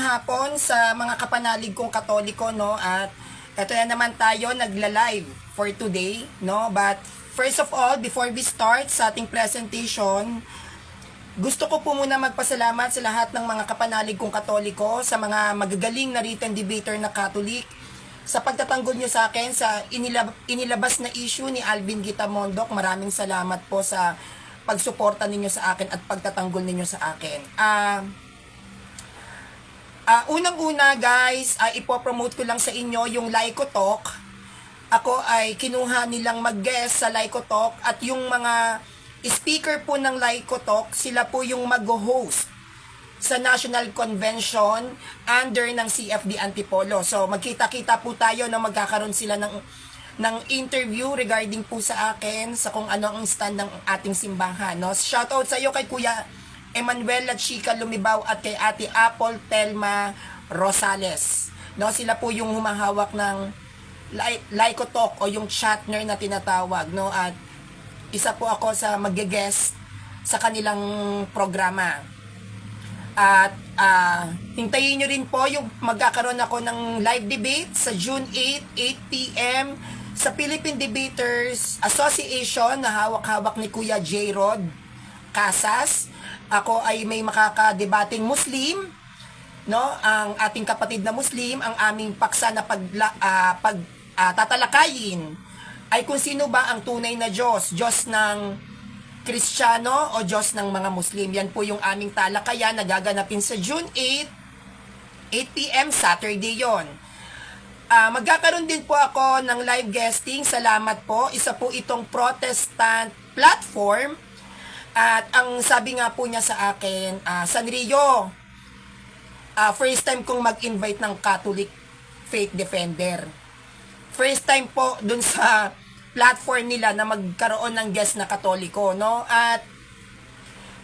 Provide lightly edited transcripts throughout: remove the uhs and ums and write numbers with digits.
hapon sa mga kapanalig kong Katoliko, no? At eto na naman tayo nagla-live for today, no? But first of all, before we start sa ating presentation, gusto ko po muna magpasalamat sa lahat ng mga kapanalig kong Katoliko, sa mga magagaling na written debater na Catholic, sa pagtatanggol nyo sa akin sa inilabas na issue ni Alvin Gitamondok. Maraming salamat po sa pagsuporta ninyo sa akin at pagtatanggol ninyo sa akin. Unang-una guys, ipopromote ko lang sa inyo yung Laiko Talk. Ako ay kinuha nilang mag-guest sa Laiko Talk at yung mga speaker po ng Laiko Talk, sila po yung mag-host sa National Convention under ng CFD Antipolo. So magkita-kita po tayo na magkakaroon sila ng interview regarding po sa akin, sa kung ano ang stand ng ating simbahan, no? Shoutout sa iyo kay Kuya Emmanuel at Chica Lumibaw at kay Ate Apple Telma Rosales. No, sila po yung humahawak ng Laiko Talk o yung chatner na tinatawag, no? At isa po ako sa mag-guest sa kanilang programa. At hintayin nyo rin po yung magkakaroon ako ng live debate sa June 8, 8 p.m. sa Philippine Debaters Association na hawak-hawak ni Kuya J. Rod Casas. Ako ay may makakadebating Muslim, no? Ang ating kapatid na Muslim, ang aming paksa na tatalakayin ay kung sino ba ang tunay na Diyos, Diyos ng Kristiyano o Diyos ng mga Muslim. Yan po yung aming talakayan na gaganapin sa June 8, 8 p.m. Saturday yon. Magkakaroon din po ako ng live guesting. Salamat po. Isa po itong Protestant platform. At ang sabi nga po niya sa akin, Sanrio, first time kong mag-invite ng Catholic Faith Defender. First time po dun sa platform nila na magkaroon ng guest na Katoliko, no? At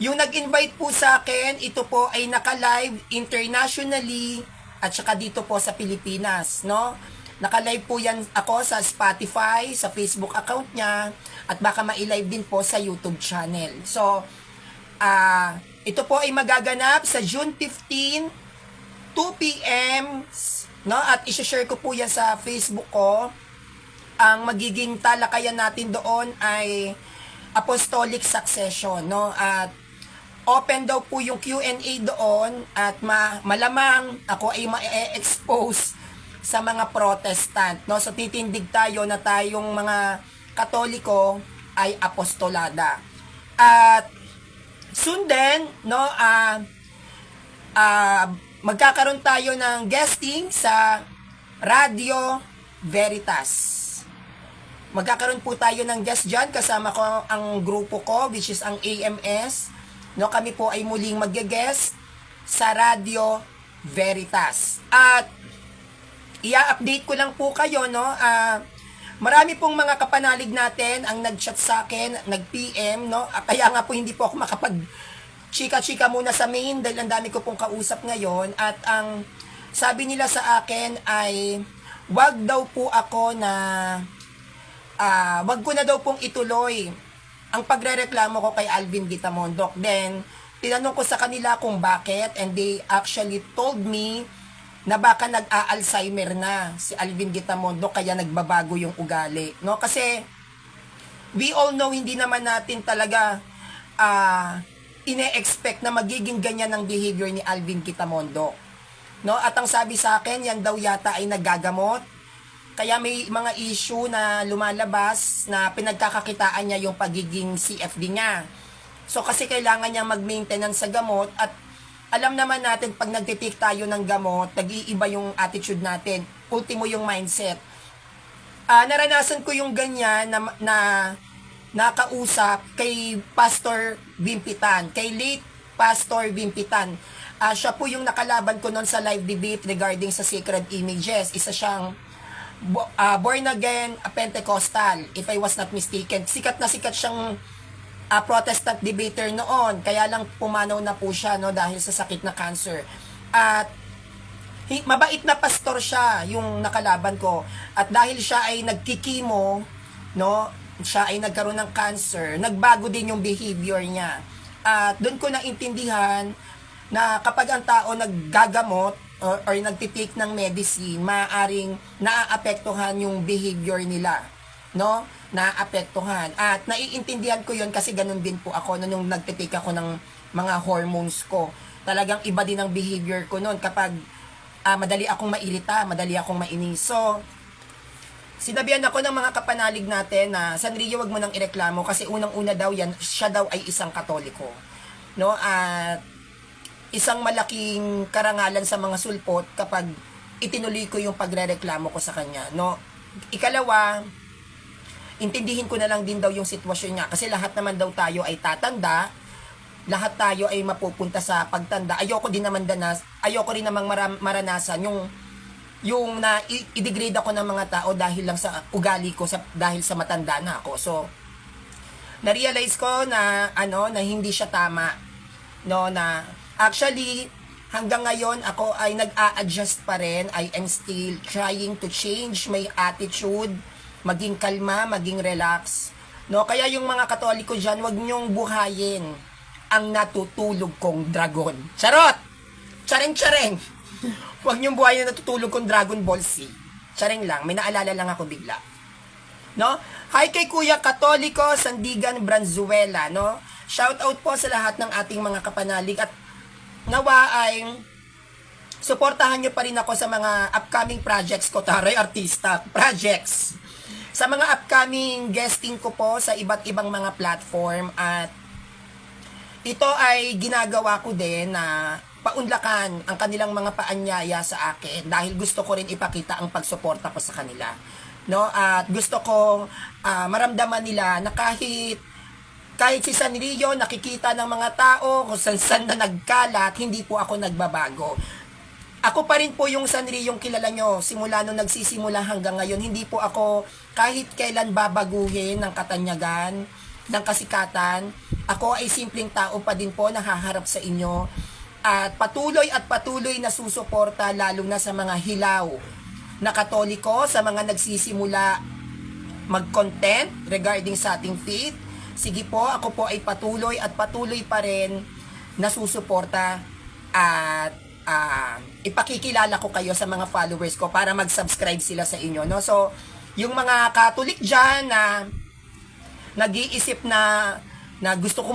yung nag-invite po sa akin, ito po ay naka-live internationally at saka dito po sa Pilipinas, no? Naka-live po yan ako sa Spotify, sa Facebook account niya, at baka ma-live din po sa YouTube channel. So, ito po ay magaganap sa June 15, 2 p.m., no? At i-share ko po yan sa Facebook ko. Ang magiging talakayan natin doon ay Apostolic Succession, no? At open daw po yung Q&A doon at malamang ako ay ma-expose sa mga Protestant, no? So titindig tayo na tayong mga Katoliko ay apostolada. At soon din, no, magkakaroon tayo ng guesting sa Radio Veritas. Magkakaroon po tayo ng guest dyan, kasama ko ang grupo ko, which is ang AMS. No, kami po ay muling mag-guest sa Radio Veritas. At i-update ko lang po kayo, no, marami pong mga kapanalig natin ang nag-chat sa akin, nag-PM, no, kaya nga po hindi po ako makapag-chika-chika muna sa main dahil ang dami ko pong kausap ngayon. At ang sabi nila sa akin ay wag daw po ako na wag ko na daw pong ituloy ang pagrereklamo ko kay Alvin Gitamondok. Then, tinanong ko sa kanila kung bakit, and they actually told me na baka nag-a-Alzheimer na si Alvin Gitamondok kaya nagbabago yung ugali, no? Kasi we all know hindi naman natin talaga ine-expect na magiging ganyan ang behavior ni Alvin Gitamondok, no? At ang sabi sa akin, yan daw yata ay nagagamot. Kaya may mga issue na lumalabas na pinagkakakitaan niya yung pagiging CFD niya. So kasi kailangan niya mag-maintenance sa gamot at alam naman natin pag nagtitake tayo ng gamot, nag-iiba yung attitude natin. Ultimo yung mindset. Naranasan ko yung ganyan na nakausap kay Pastor Bimpitan, kay late Pastor Bimpitan. Siya po yung nakalaban ko noon sa live debate regarding sa sacred images. Isa siyang born again Pentecostal, if I was not mistaken. Sikat na sikat siyang Protestant debater noon, kaya lang pumanaw na po siya, no, dahil sa sakit na cancer. At mabait na pastor siya yung nakalaban ko, at dahil siya ay nagkikimo, no, siya ay nagkaroon ng cancer, nagbago din yung behavior niya. At doon ko naintindihan na kapag ang tao naggagamot or nagtitake ng medicine, maaaring naaapektuhan yung behavior nila, no? Naaapektuhan. At naiintindihan ko yun kasi ganun din po ako nung nagtitake ako ng mga hormones ko. Talagang iba din ang behavior ko noon kapag madali akong mairita, madali akong mainis. So, sinabihan ako ng mga kapanalig natin na, Sanrio, wag mo nang ireklamo kasi unang-una daw yan, siya daw ay isang Katoliko. No? At isang malaking karangalan sa mga sulpot kapag itinuloy ko yung pagrereklamo ko sa kanya. No? Ikalawa, intindihin ko na lang din daw yung sitwasyon niya kasi lahat naman daw tayo ay tatanda, lahat tayo ay mapupunta sa pagtanda. Ayoko rin namang maranasan yung na i-degrade ako ng mga tao dahil lang sa ugali ko, dahil sa matanda na ako. So, na-realize ko na na hindi siya tama, no, na actually hanggang ngayon ako ay nag-a-adjust pa rin. I am still trying to change my attitude, maging kalma, maging relax, no. Kaya yung mga Katoliko diyan, wag niyong buhayin ang natutulog kong dragon. Charot! Chareng-chareng! Wag niyong buhayin ang natutulog kong Dragon Ball Z. Chareng lang, may naalala lang ako bigla. No? Hi kay Kuya Katoliko Sandigan Branzuela, no? Shout out po sa lahat ng ating mga kapanalig at nawa ay suportahan niyo pa rin ako sa mga upcoming projects ko, taray artista, projects. Sa mga upcoming guesting ko po sa iba't ibang mga platform at ito ay ginagawa ko din na paunlakan ang kanilang mga paanyaya sa akin dahil gusto ko rin ipakita ang pagsuporta ko sa kanila. No? At gusto kong maramdaman nila na kahit si Sanrio nakikita ng mga tao kung saan na nagkalat, hindi po ako nagbabago. Ako pa rin po yung Sanrio kilala nyo simula nung nagsisimula hanggang ngayon. Hindi po ako kahit kailan babaguhin ng katanyagan, ng kasikatan. Ako ay simpleng tao pa din po na haharap sa inyo at patuloy na susuporta lalo na sa mga hilaw na Katoliko, sa mga nagsisimula mag-content regarding sa ating faith. Sige po, ako po ay patuloy pa rin na susuporta at ipakikilala ko kayo sa mga followers ko para mag-subscribe sila sa inyo, no? So, yung mga Catholic dyan na nag-iisip na gusto ko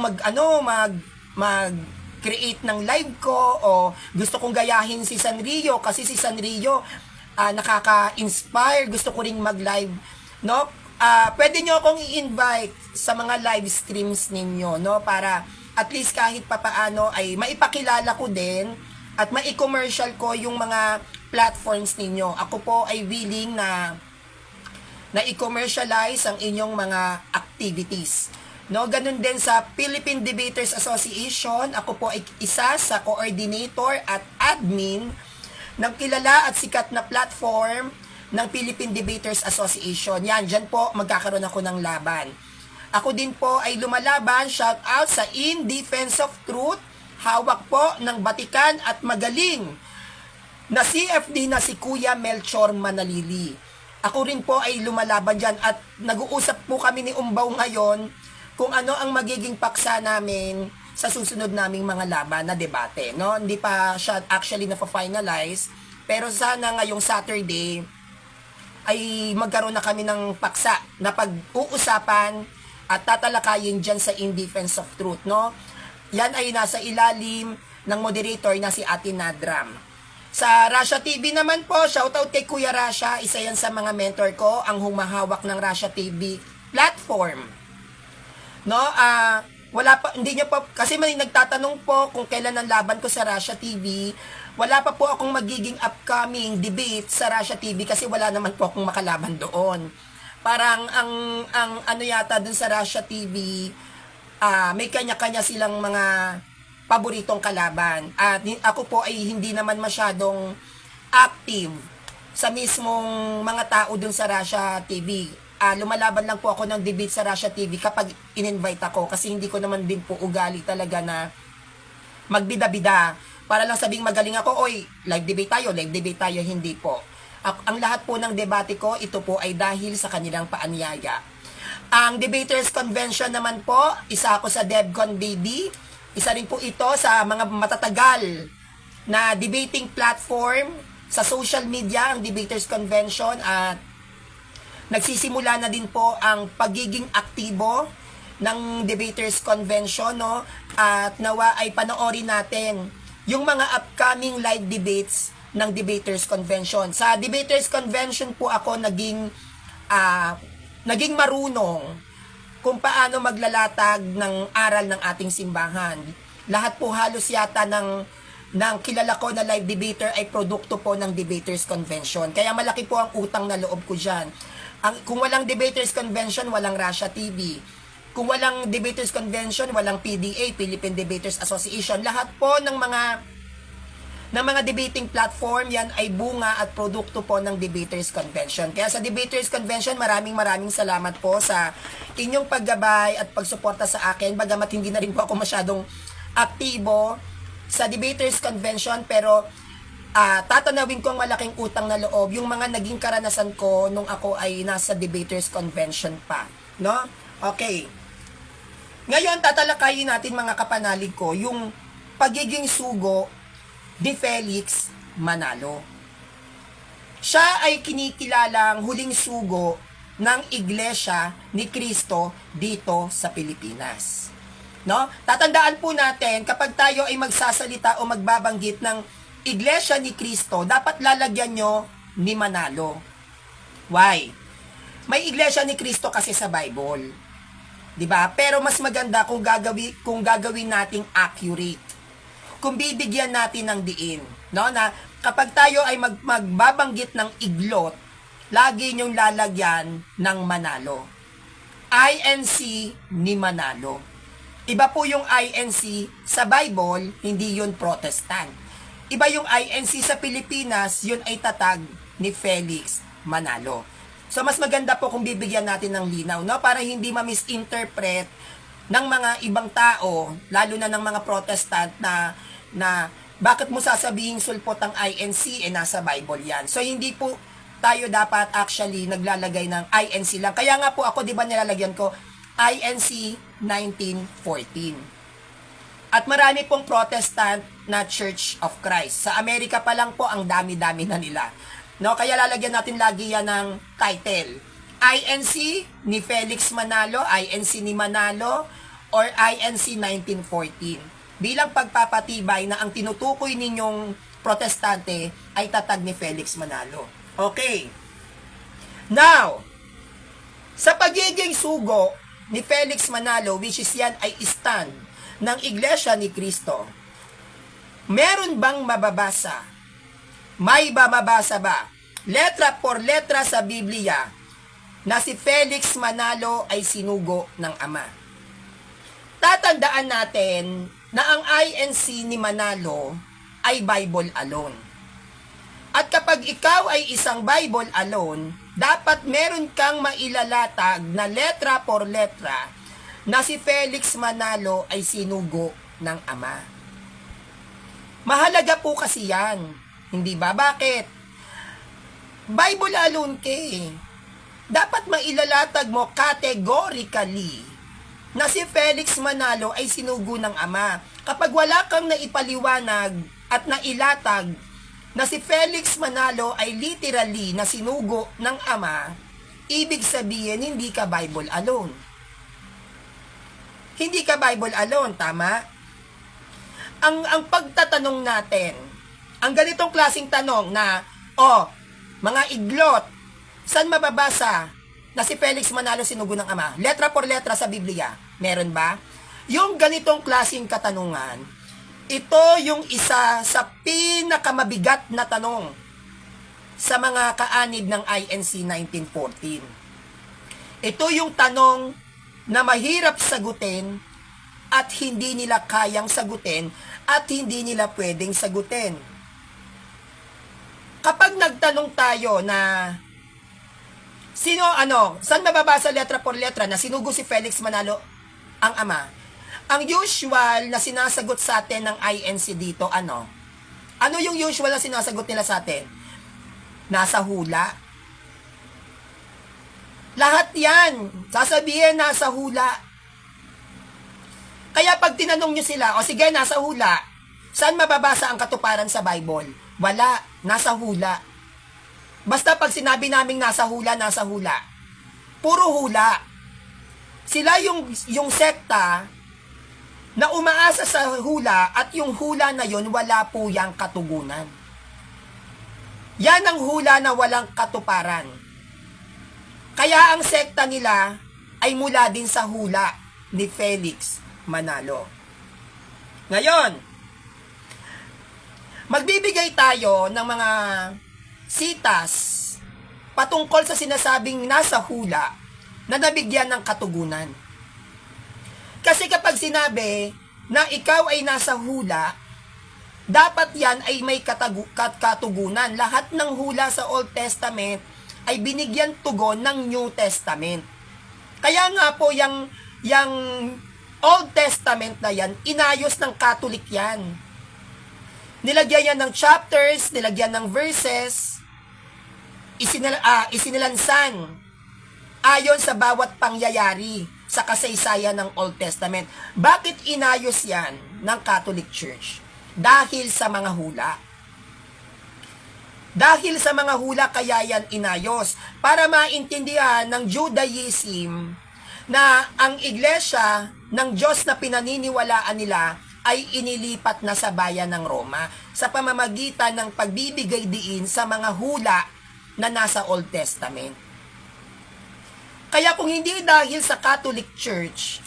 mag-create ng live ko o gusto kong gayahin si Sanrio kasi si Sanrio nakaka-inspire, gusto ko ring mag-live, no? Pwede nyo akong i-invite sa mga live streams ninyo, no? Para at least kahit papaano ay maipakilala ko din at mai-commercial ko yung mga platforms ninyo. Ako po ay willing na i-commercialize ang inyong mga activities. No, ganun din sa Philippine Debaters Association. Ako po ay isa sa coordinator at admin ng kilala at sikat na platform ng Philippine Debaters Association. Yan, dyan po magkakaroon ako ng laban. Ako din po ay lumalaban, shout out sa In Defense of Truth, hawak po ng batikan at magaling na CFD na si Kuya Melchor Manalili. Ako rin po ay lumalaban dyan at nag-uusap po kami ni Umbaw ngayon kung ano ang magiging paksa namin sa susunod naming mga laban na debate, no? Hindi pa siya actually na-finalize, pero sana ngayong Saturday ay magkaroon na kami ng paksa na pag-uusapan at tatalakayin dyan sa In Defense of Truth, no? Yan ay nasa ilalim ng moderator na si Ate Nadram. Sa Russia TV naman po, shoutout kay Kuya Russia, isa yan sa mga mentor ko, ang humahawak ng Russia TV platform. No, wala pa, hindi niya pa, kasi may nagtatanong po kung kailan ang laban ko sa Russia TV. Wala pa po akong magiging upcoming debate sa Russia TV kasi wala naman po akong makalaban doon. Parang ang ano yata dun sa Russia TV, may kanya-kanya silang mga paboritong kalaban. At ako po ay hindi naman masyadong active sa mismong mga tao dun sa Russia TV. Lumalaban lang po ako ng debate sa Russia TV kapag in-invite ako kasi hindi ko naman din po ugali talaga na magbida-bida para lang sabing magaling ako, oy, live debate tayo, hindi po. Ang lahat po ng debate ko, ito po ay dahil sa kanilang paanyaya. Ang Debaters Convention naman po, isa ako sa DevCon BD, isa rin po ito sa mga matatagal na debating platform sa social media, ang Debaters Convention, at nagsisimula na din po ang pagiging aktibo ng Debaters Convention, no? At nawa ay panoorin natin yung mga upcoming live debates ng Debaters Convention. Sa Debaters Convention po ako naging marunong kung paano maglalatag ng aral ng ating simbahan. Lahat po halos yata ng kilala ko na live debater ay produkto po ng Debaters Convention. Kaya malaki po ang utang na loob ko dyan. Kung walang Debaters Convention, walang Russia TV. Kung walang Debaters Convention, walang PDA, Philippine Debaters Association. Lahat po ng mga debating platform, yan ay bunga at produkto po ng Debaters Convention. Kaya sa Debaters Convention, maraming salamat po sa inyong paggabay at pagsuporta sa akin. Bagamat hindi na rin po ako masyadong aktibo sa Debaters Convention, pero tatanawin ko ang malaking utang na loob yung mga naging karanasan ko nung ako ay nasa Debaters Convention pa, no? Okay. Ngayon, tatalakayin natin, mga kapanalig ko, yung pagiging sugo ni Felix Manalo. Siya ay kinikilalang huling sugo ng Iglesia ni Cristo dito sa Pilipinas. No? Tatandaan po natin, kapag tayo ay magsasalita o magbabanggit ng Iglesia ni Cristo, dapat lalagyan nyo ni Manalo. Why? May Iglesia ni Cristo kasi sa Bible. 'Di ba? Pero mas maganda kung gagawin nating accurate. Kung bibigyan natin ng diin, no? Na kapag tayo ay magbabanggit ng iglot, lagi niyong lalagyan ng Manalo. INC ni Manalo. Iba po yung INC sa Bible, hindi yun Protestant. Iba yung INC sa Pilipinas, yun ay tatag ni Felix Manalo. So, mas maganda po kung bibigyan natin ng linaw, no? Para hindi ma-misinterpret ng mga ibang tao, lalo na ng mga Protestant na bakit mo sasabihing sulpot ang INC, nasa Bible yan. So, hindi po tayo dapat actually naglalagay ng INC lang. Kaya nga po ako, di ba nilalagyan ko, INC 1914. At marami pong Protestant na Church of Christ. Sa Amerika pa lang po, ang dami-dami na nila. No, kaya lalagyan natin lagi yan ng title. INC ni Felix Manalo, INC ni Manalo, or INC 1914. Bilang pagpapatibay na ang tinutukoy ninyong protestante ay tatag ni Felix Manalo. Okay. Now, sa pagiging sugo ni Felix Manalo, which is yan ay stand ng Iglesia ni Cristo, meron bang mababasa? May mababasa ba, letra por letra sa Biblia, na si Felix Manalo ay sinugo ng Ama? Tatandaan natin na ang INC ni Manalo ay Bible alone. At kapag ikaw ay isang Bible alone, dapat meron kang mailalatag na letra por letra na si Felix Manalo ay sinugo ng Ama. Mahalaga po kasi yan. Hindi ba? Bakit? Bible alone ka eh. Dapat mailalatag mo categorically na si Felix Manalo ay sinugo ng Ama. Kapag wala kang naipaliwanag at nailatag na si Felix Manalo ay literally na sinugo ng Ama, ibig sabihin hindi ka Bible alone. Hindi ka Bible alone, tama? Ang pagtatanong natin, ang ganitong klaseng tanong na, mga iglot, saan mababasa na si Felix Manalo sinugo ng Ama? Letra por letra sa Biblia. Meron ba? Yung ganitong klaseng katanungan, ito yung isa sa pinakamabigat na tanong sa mga kaanib ng INC 1914. Ito yung tanong na mahirap sagutin at hindi nila kayang sagutin at hindi nila pwedeng sagutin. Kapag nagtanong tayo na saan mababasa letra por letra na sinugo si Felix Manalo ang Ama? Ang usual na sinasagot sa atin ng INC dito, ano yung usual na sinasagot nila sa atin? Nasa hula. Lahat yan, sasabihin nasa hula. Kaya pag tinanong nyo sila, sige, nasa hula, Saan mababasa ang katuparan sa Bible? Wala. Nasa hula. Basta pag sinabi naming nasa hula, nasa hula. Puro hula. Sila yung sekta na umaasa sa hula at yung hula na yon wala po yang katugunan. Yan ang hula na walang katuparan. Kaya ang sekta nila ay mula din sa hula ni Felix Manalo. Ngayon, magbibigay tayo ng mga sitas patungkol sa sinasabing nasa hula na nabigyan ng katugunan. Kasi kapag sinabi na ikaw ay nasa hula, dapat yan ay may katugunan. Lahat ng hula sa Old Testament ay binigyan tugon ng New Testament. Kaya nga po yung Old Testament na yan, inayos ng Catholic yan. Nilagyan yan ng chapters, nilagyan ng verses, isinilansan ayon sa bawat pangyayari sa kasaysayan ng Old Testament. Bakit inayos yan ng Catholic Church? Dahil sa mga hula. Dahil sa mga hula kaya yan inayos para maintindihan ng Judaism na ang iglesia ng Diyos na pinaniniwalaan nila ay inilipat na sa bayan ng Roma sa pamamagitan ng pagbibigay diin sa mga hula na nasa Old Testament. Kaya kung hindi dahil sa Catholic Church,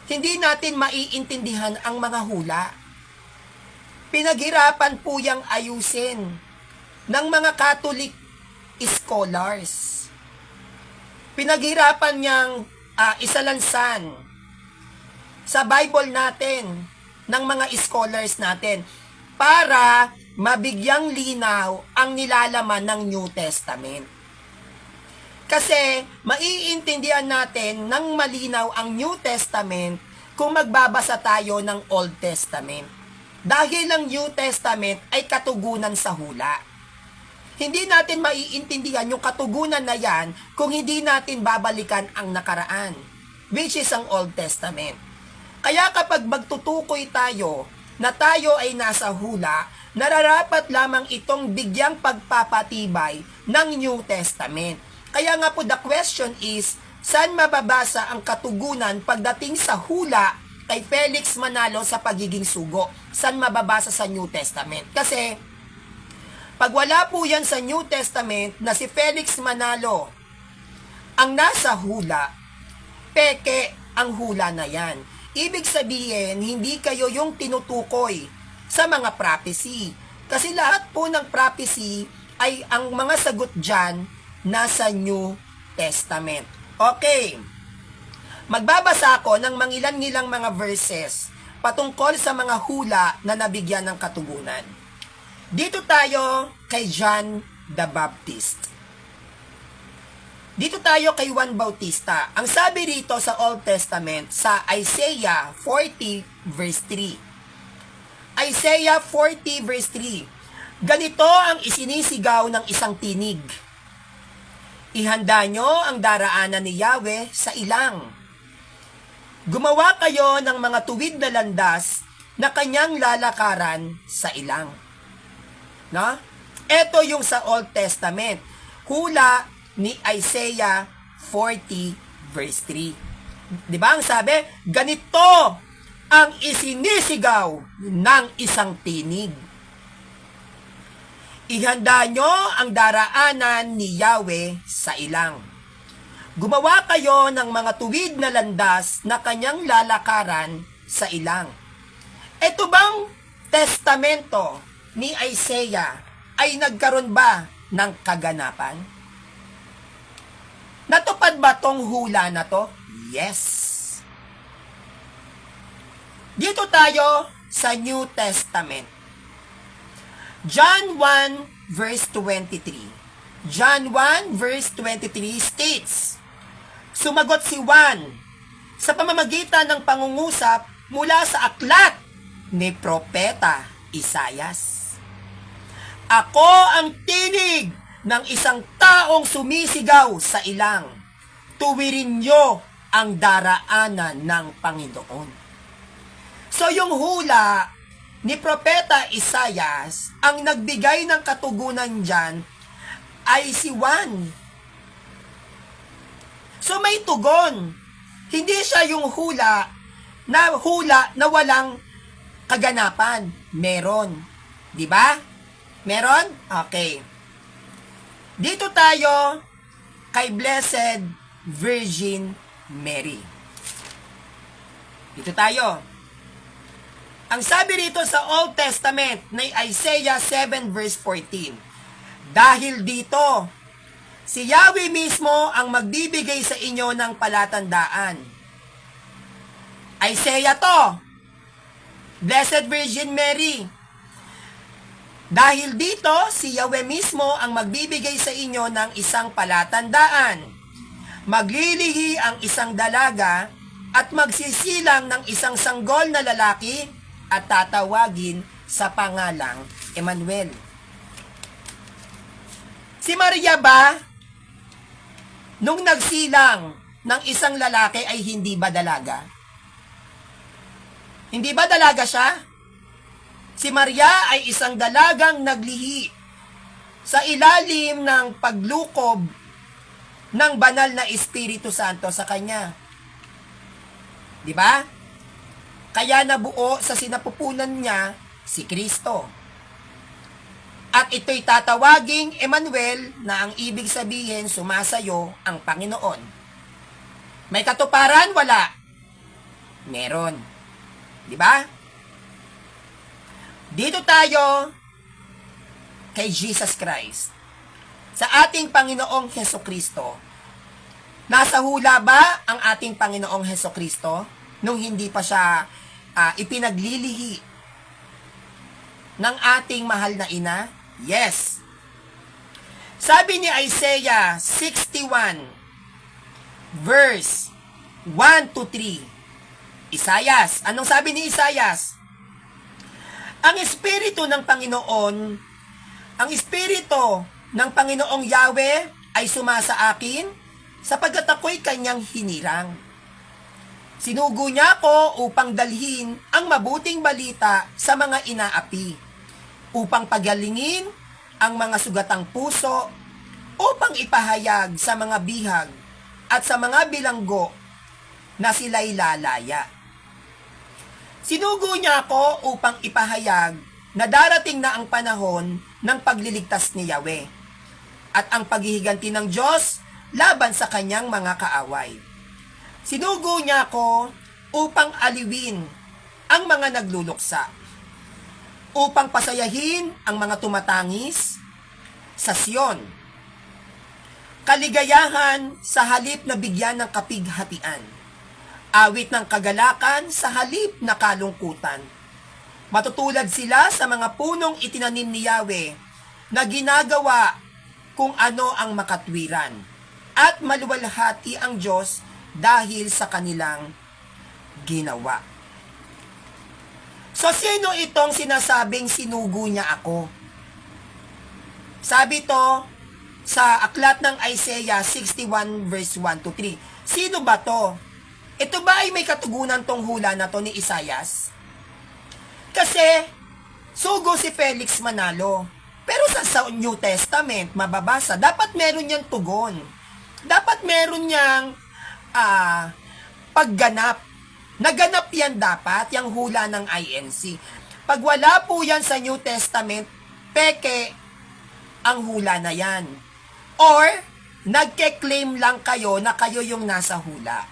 hindi natin maiintindihan ang mga hula. Pinaghirapan po yang ayusin ng mga Catholic scholars. Pinaghirapan niyang isalansan sa Bible natin ng mga scholars natin para mabigyang linaw ang nilalaman ng New Testament. Kasi maiintindihan natin ng malinaw ang New Testament kung magbabasa tayo ng Old Testament. Dahil ang New Testament ay katugunan sa hula. Hindi natin maiintindihan yung katugunan na yan kung hindi natin babalikan ang nakaraan, which is ang Old Testament. Kaya kapag magtutukoy tayo na tayo ay nasa hula, nararapat lamang itong bigyang pagpapatibay ng New Testament. Kaya nga po the question is, saan mababasa ang katugunan pagdating sa hula kay Felix Manalo sa pagiging sugo? Saan mababasa sa New Testament? Kasi, pag wala po yan sa New Testament na si Felix Manalo ang nasa hula, peke ang hula na yan. Ibig sabihin, hindi kayo yung tinutukoy sa mga prophecy. Kasi lahat po ng prophecy ay ang mga sagot dyan nasa New Testament. Okay. Magbabasa ako ng mangilan-ngilang mga verses patungkol sa mga hula na nabigyan ng katugunan. Dito tayo kay John the Baptist. Dito tayo kay Juan Bautista. Ang sabi rito sa Old Testament sa Isaiah 40 verse 3. Isaiah 40 verse 3. Ganito ang isinisigaw ng isang tinig. Ihanda nyo ang daraanan ni Yahweh sa ilang. Gumawa kayo ng mga tuwid na landas na kanyang lalakaran sa ilang. No? Ito yung sa Old Testament. Hula ni Isaiah 40 verse 3. 'Di ba ang sabi? Ganito ang isinisigaw ng isang tinig. Ihanda nyo ang daraanan ni Yahweh sa ilang. Gumawa kayo ng mga tuwid na landas na kanyang lalakaran sa ilang. Ito bang testamento ni Isaiah ay nagkaroon ba ng kaganapan? Natupad ba tong hula na to? Yes. Dito tayo sa New Testament. John 1 verse 23. John 1 verse 23 states, sumagot si Juan sa pamamagitan ng pangungusap mula sa aklat ni Propeta Isaias. Ako ang tinig ng isang taong sumisigaw sa ilang. Tuwirin niyo ang daraanan ng Panginoon. So yung hula ni Propeta Isaias, ang nagbigay ng katugunan dyan ay si Juan. So may tugon. Hindi siya yung hula na walang kaganapan. Meron. Di ba? Meron? Okay. Dito tayo kay Blessed Virgin Mary. Dito tayo. Ang sabi rito sa Old Testament na Isaiah 7 verse 14, dahil dito, si Yahweh mismo ang magbibigay sa inyo ng palatandaan. Isaiah to. Blessed Virgin Mary. Dahil dito, si Yahweh mismo ang magbibigay sa inyo ng isang palatandaan. Maglilihi ang isang dalaga at magsisilang ng isang sanggol na lalaki at tatawagin sa pangalang Emmanuel. Si Maria ba, nung nagsilang ng isang lalaki ay hindi ba dalaga? Hindi ba dalaga siya? Si Maria ay isang dalagang naglihi sa ilalim ng paglukob ng banal na Espiritu Santo sa kanya. Di ba? Kaya nabuo sa sinapupunan niya si Kristo. At ito'y tatawaging Emmanuel na ang ibig sabihin sumasayo ang Panginoon. May katuparan? Wala. Meron. Di ba? Dito tayo kay Jesus Christ. Sa ating Panginoong Hesukristo. Nasa hula ba ang ating Panginoong Hesukristo nung hindi pa siya ipinaglilihi ng ating mahal na ina? Yes. Sabi ni Isaiah 61 verse 1 to 3. Isaias, anong sabi ni Isaias? Ang Espiritu ng Panginoon, ang Espiritu ng Panginoong Yahweh ay sumasa akin sapagkat ako'y kanyang hinirang. Sinugo niya ako upang dalhin ang mabuting balita sa mga inaapi, upang pagalingin ang mga sugatang puso, upang ipahayag sa mga bihag at sa mga bilanggo na sila'y lalaya. Sinugo niya ako upang ipahayag na darating na ang panahon ng pagliligtas ni Yahweh at ang paghihiganti ng Diyos laban sa kanyang mga kaaway. Sinugo niya ako upang aliwin ang mga nagluluksa, upang pasayahin ang mga tumatangis sa Sion, kaligayahan sa halip na bigyan ng kapighatian, awit ng kagalakan sa halip na kalungkutan. Matutulad sila sa mga punong itinanim ni Yahweh na ginagawa kung ano ang makatwiran, at maluwalhati ang Diyos dahil sa kanilang ginawa. So, sino itong sinasabing sinugo niya ako? Sabi to sa aklat ng Isaiah 61 verse 1 to 3. Sino ba to? Ito ba ay may katugunan tong hula na to ni Isaias? Kasi, sugo si Felix Manalo. Pero sa New Testament, mababasa, dapat meron niyang tugon. Dapat meron niyang pagganap. Naganap yan dapat, yung hula ng INC. Pag wala po yan sa New Testament, peke ang hula na yan. Or, nagke-claim lang kayo na kayo yung nasa hula.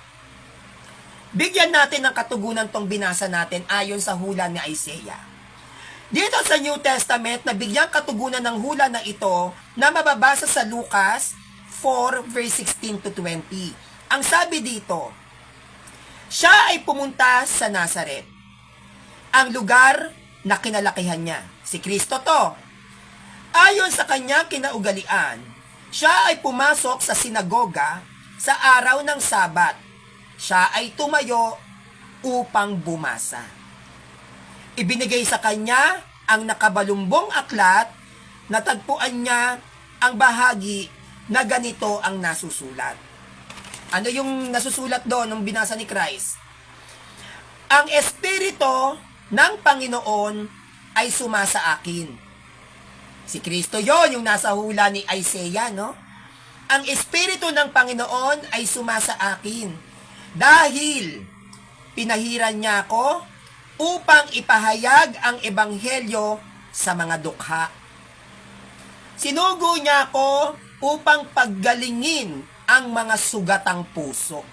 Bigyan natin ng katugunan tong binasa natin ayon sa hula ni Isaiah. Dito sa New Testament, nabigyan katugunan ng hula na ito na mababasa sa Lucas 4 verse 16 to 20. Ang sabi dito, siya ay pumunta sa Nazaret, ang lugar na kinalakihan niya. Si Kristo to. Ayon sa kanyang kinaugalian, siya ay pumasok sa sinagoga sa araw ng Sabat. Siya ay tumayo upang bumasa. Ibinigay sa kanya ang nakabalumbong aklat, natagpuan niya ang bahagi na ganito ang nasusulat. Ano yung nasusulat doon nung binasa ni Christ? Ang Espiritu ng Panginoon ay sumasa akin. Si Kristo yon, yung nasa hula ni Isaiah, no? Ang Espiritu ng Panginoon ay sumasa akin dahil pinahiran niya ako upang ipahayag ang ebanghelyo sa mga dukha. Sinugo niya ako upang paggalingin ang mga sugatang puso.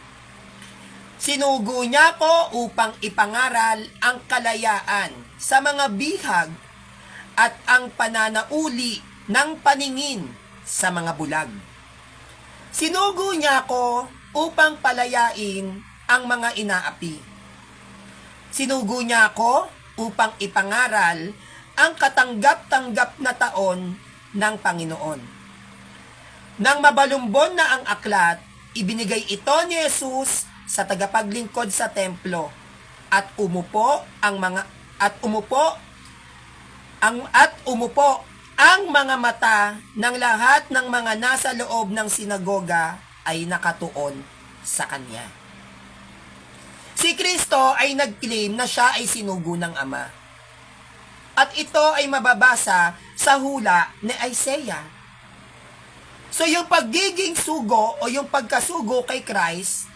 Sinugo niya ako upang ipangaral ang kalayaan sa mga bihag at ang pananauli ng paningin sa mga bulag. Sinugo niya ako upang palayain ang mga inaapi. Sinugo niya ako upang ipangaral ang katanggap-tanggap na taon ng Panginoon. Nang mabalumbon na ang aklat, ibinigay ito ni Jesus sa tagapaglingkod sa templo at umupo ang mga mata ng lahat ng mga nasa loob ng sinagoga ay nakatuon sa kanya. Si Kristo ay nag-claim na siya ay sinugo ng Ama. At ito ay mababasa sa hula ni Isaiah. So yung pagiging sugo o yung pagkasugo kay Christ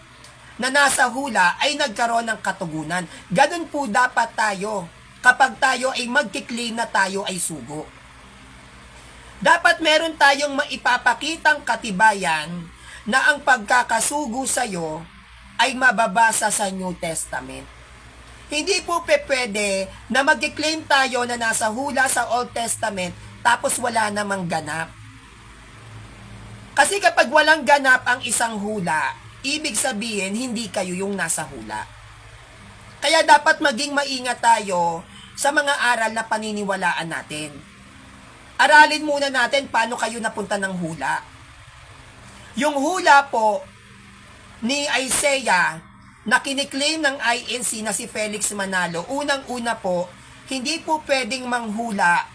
na nasa hula ay nagkaroon ng katugunan. Ganun po dapat tayo kapag tayo ay magkiklaim na tayo ay sugo. Dapat meron tayong maipapakitang katibayan na ang pagkakasugo sa iyo ay mababasa sa New Testament. Hindi po pwede na mag-claim tayo na nasa hula sa Old Testament tapos wala namang ganap. Kasi kapag walang ganap ang isang hula, ibig sabihin hindi kayo yung nasa hula. Kaya dapat maging maingat tayo sa mga aral na paniniwalaan natin. Aralin muna natin paano kayo napunta ng hula. Yung hula po ni Isaiah na kiniklaim ng INC na si Felix Manalo, unang-una po, hindi po pwedeng manghula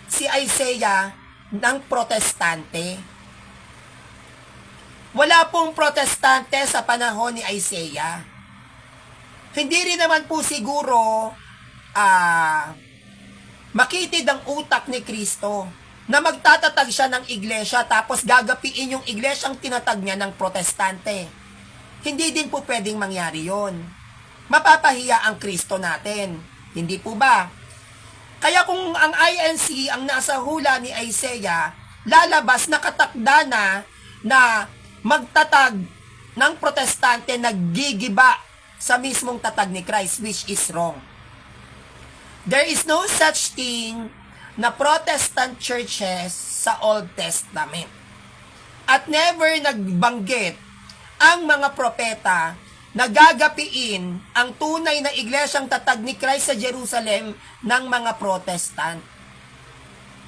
si Isaiah ng protestante. Wala pong protestante sa panahon ni Isaiah. Hindi rin naman po siguro makitid ang utak ni Kristo na magtatatag siya ng iglesia tapos gagapiin yung iglesyang tinatag niya ng protestante. Hindi din po pwedeng mangyari yon. Mapapahiya ang Kristo natin. Hindi po ba? Kaya kung ang INC ang nasa hula ni Isaiah, lalabas nakatakda na magtatag ng protestante naggigiba sa mismong tatag ni Christ, which is wrong. There is no such thing na Protestant churches sa Old Testament. At never nagbanggit ang mga propeta na gagapiin ang tunay na iglesyang tatag ni Christ sa Jerusalem ng mga Protestant.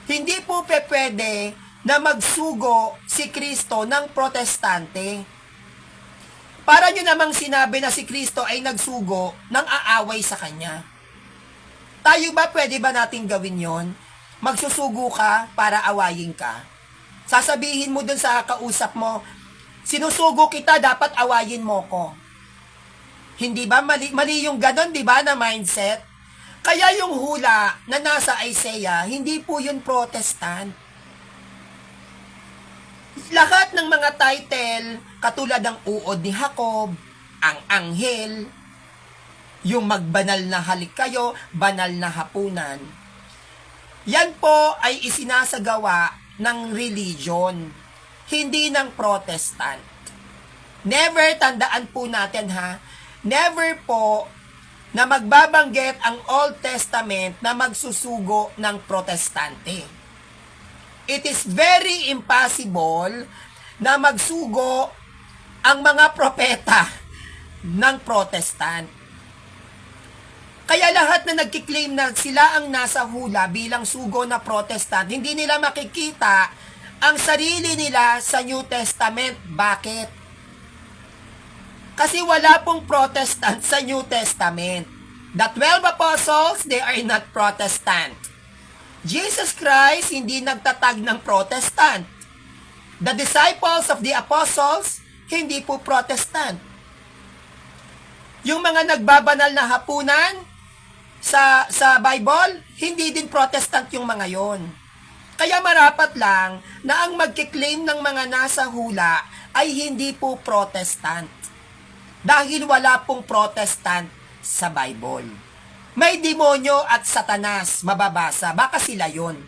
Hindi po pwede na magsugo si Kristo ng protestante. Para nyo namang sinabi na si Kristo ay nagsugo ng aaway sa Kanya. Tayo ba pwede ba natin gawin yon? Magsusugo ka para awayin ka. Sasabihin mo dun sa kausap mo, sinusugo kita, dapat awayin mo ko. Hindi ba? Mali yung ganon, di ba, na mindset? Kaya yung hula na nasa Isaiah, hindi po yun Protestant. Lahat ng mga title, katulad ng uod ni Jacob, ang anghel, yung magbanal na halik kayo, banal na hapunan, yan po ay isinasagawa ng religion, hindi ng Protestant. Never, tandaan po natin ha, never po na magbabanggit ang Old Testament na magsusugo ng protestante. It is very impossible na magsugo ang mga propeta ng Protestant. Kaya lahat na nagkiklaim na sila ang nasa hula bilang sugo na Protestant, hindi nila makikita ang sarili nila sa New Testament. Bakit? Kasi wala pong Protestant sa New Testament. The 12 apostles, they are not Protestant. Jesus Christ hindi nagtatag ng Protestant. The disciples of the apostles, hindi po Protestant. Yung mga nagbabanal na hapunan, sa Bible, hindi din Protestant yung mga yon. Kaya marapat lang na ang magkiklaim ng mga nasa hula ay hindi po Protestant. Dahil wala pong Protestant sa Bible. May demonyo at satanas mababasa, baka sila yon.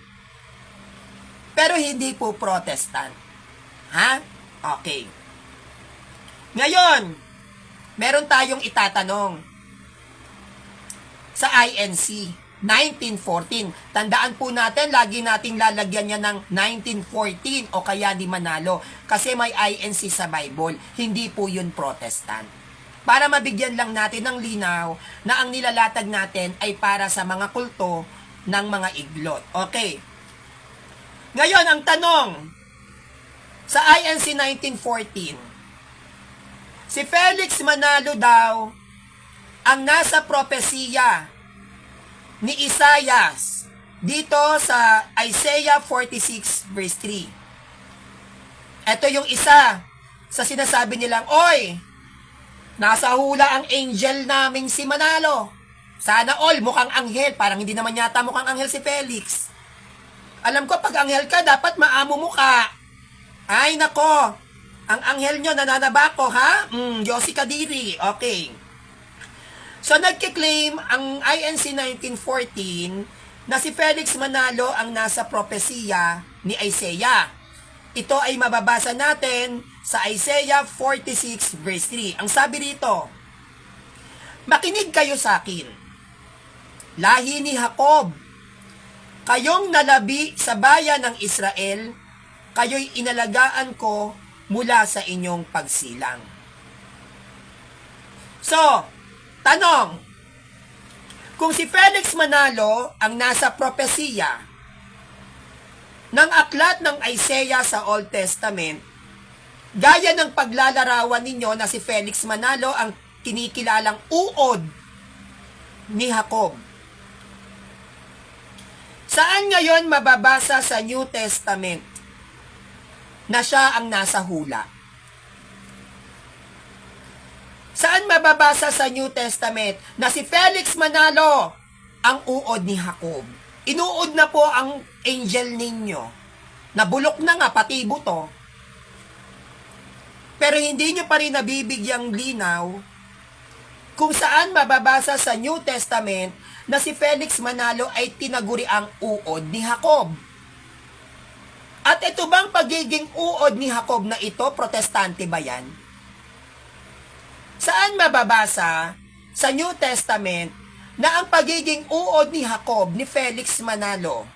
Pero hindi po Protestant. Ha? Okay. Ngayon, meron tayong itatanong sa INC 1914. Tandaan po natin, lagi nating lalagyan niya ng 1914 o kaya di Manalo kasi may INC sa Bible. Hindi po yun Protestant. Para mabigyan lang natin ng linaw na ang nilalatag natin ay para sa mga kulto ng mga iglot. Okay. Ngayon, ang tanong sa INC 1914, si Felix Manalo daw ang nasa propesiya ni Isaias dito sa Isaiah 46 verse 3. Ito yung isa sa sinasabi nilang, oy, nasa hula ang angel naming si Manalo. Sana all, mukhang anghel. Parang hindi naman yata mukhang anghel si Felix. Alam ko, pag anghel ka, dapat maamo mo ka. Ay, nako. Ang anghel nyo, nananaba ko, ha? Yossi Kadiri. Okay. So, nagkiklaim ang INC 1914 na si Felix Manalo ang nasa propesiya ni Isaiah. Ito ay mababasa natin sa Isaiah 46 verse 3. Ang sabi rito, makinig kayo sa akin, lahi ni Jacob, kayong nalabi sa bayan ng Israel, kayo'y inalagaan ko mula sa inyong pagsilang. So, tanong, kung si Felix Manalo ang nasa propesiya ng aklat ng Isaiah sa Old Testament, gaya ng paglalarawan ninyo na si Felix Manalo ang kinikilalang uod ni Jacob, saan ngayon mababasa sa New Testament na siya ang nasa hula? Saan mababasa sa New Testament na si Felix Manalo ang uod ni Jacob? Inuod na po ang angel ninyo. Nabulok na nga, pati buto. Pero hindi nyo pa rin nabibigyang linaw kung saan mababasa sa New Testament na si Felix Manalo ay tinaguri ang uod ni Jacob. At ito bang pagiging uod ni Jacob na ito, protestante ba yan? Saan mababasa sa New Testament na ang pagiging uod ni Jacob, ni Felix Manalo,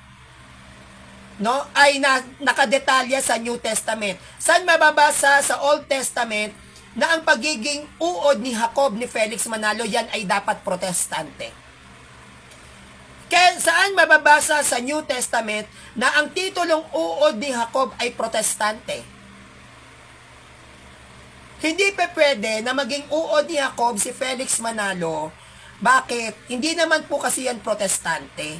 no, ay nakadetalya sa New Testament? Saan mababasa sa Old Testament na ang pagiging uod ni Jacob, ni Felix Manalo, yan ay dapat protestante? Kaya saan mababasa sa New Testament na ang titulong uod ni Jacob ay protestante? Hindi pa pwede na maging uod ni Jacob si Felix Manalo. Bakit? Hindi naman po kasi yan protestante.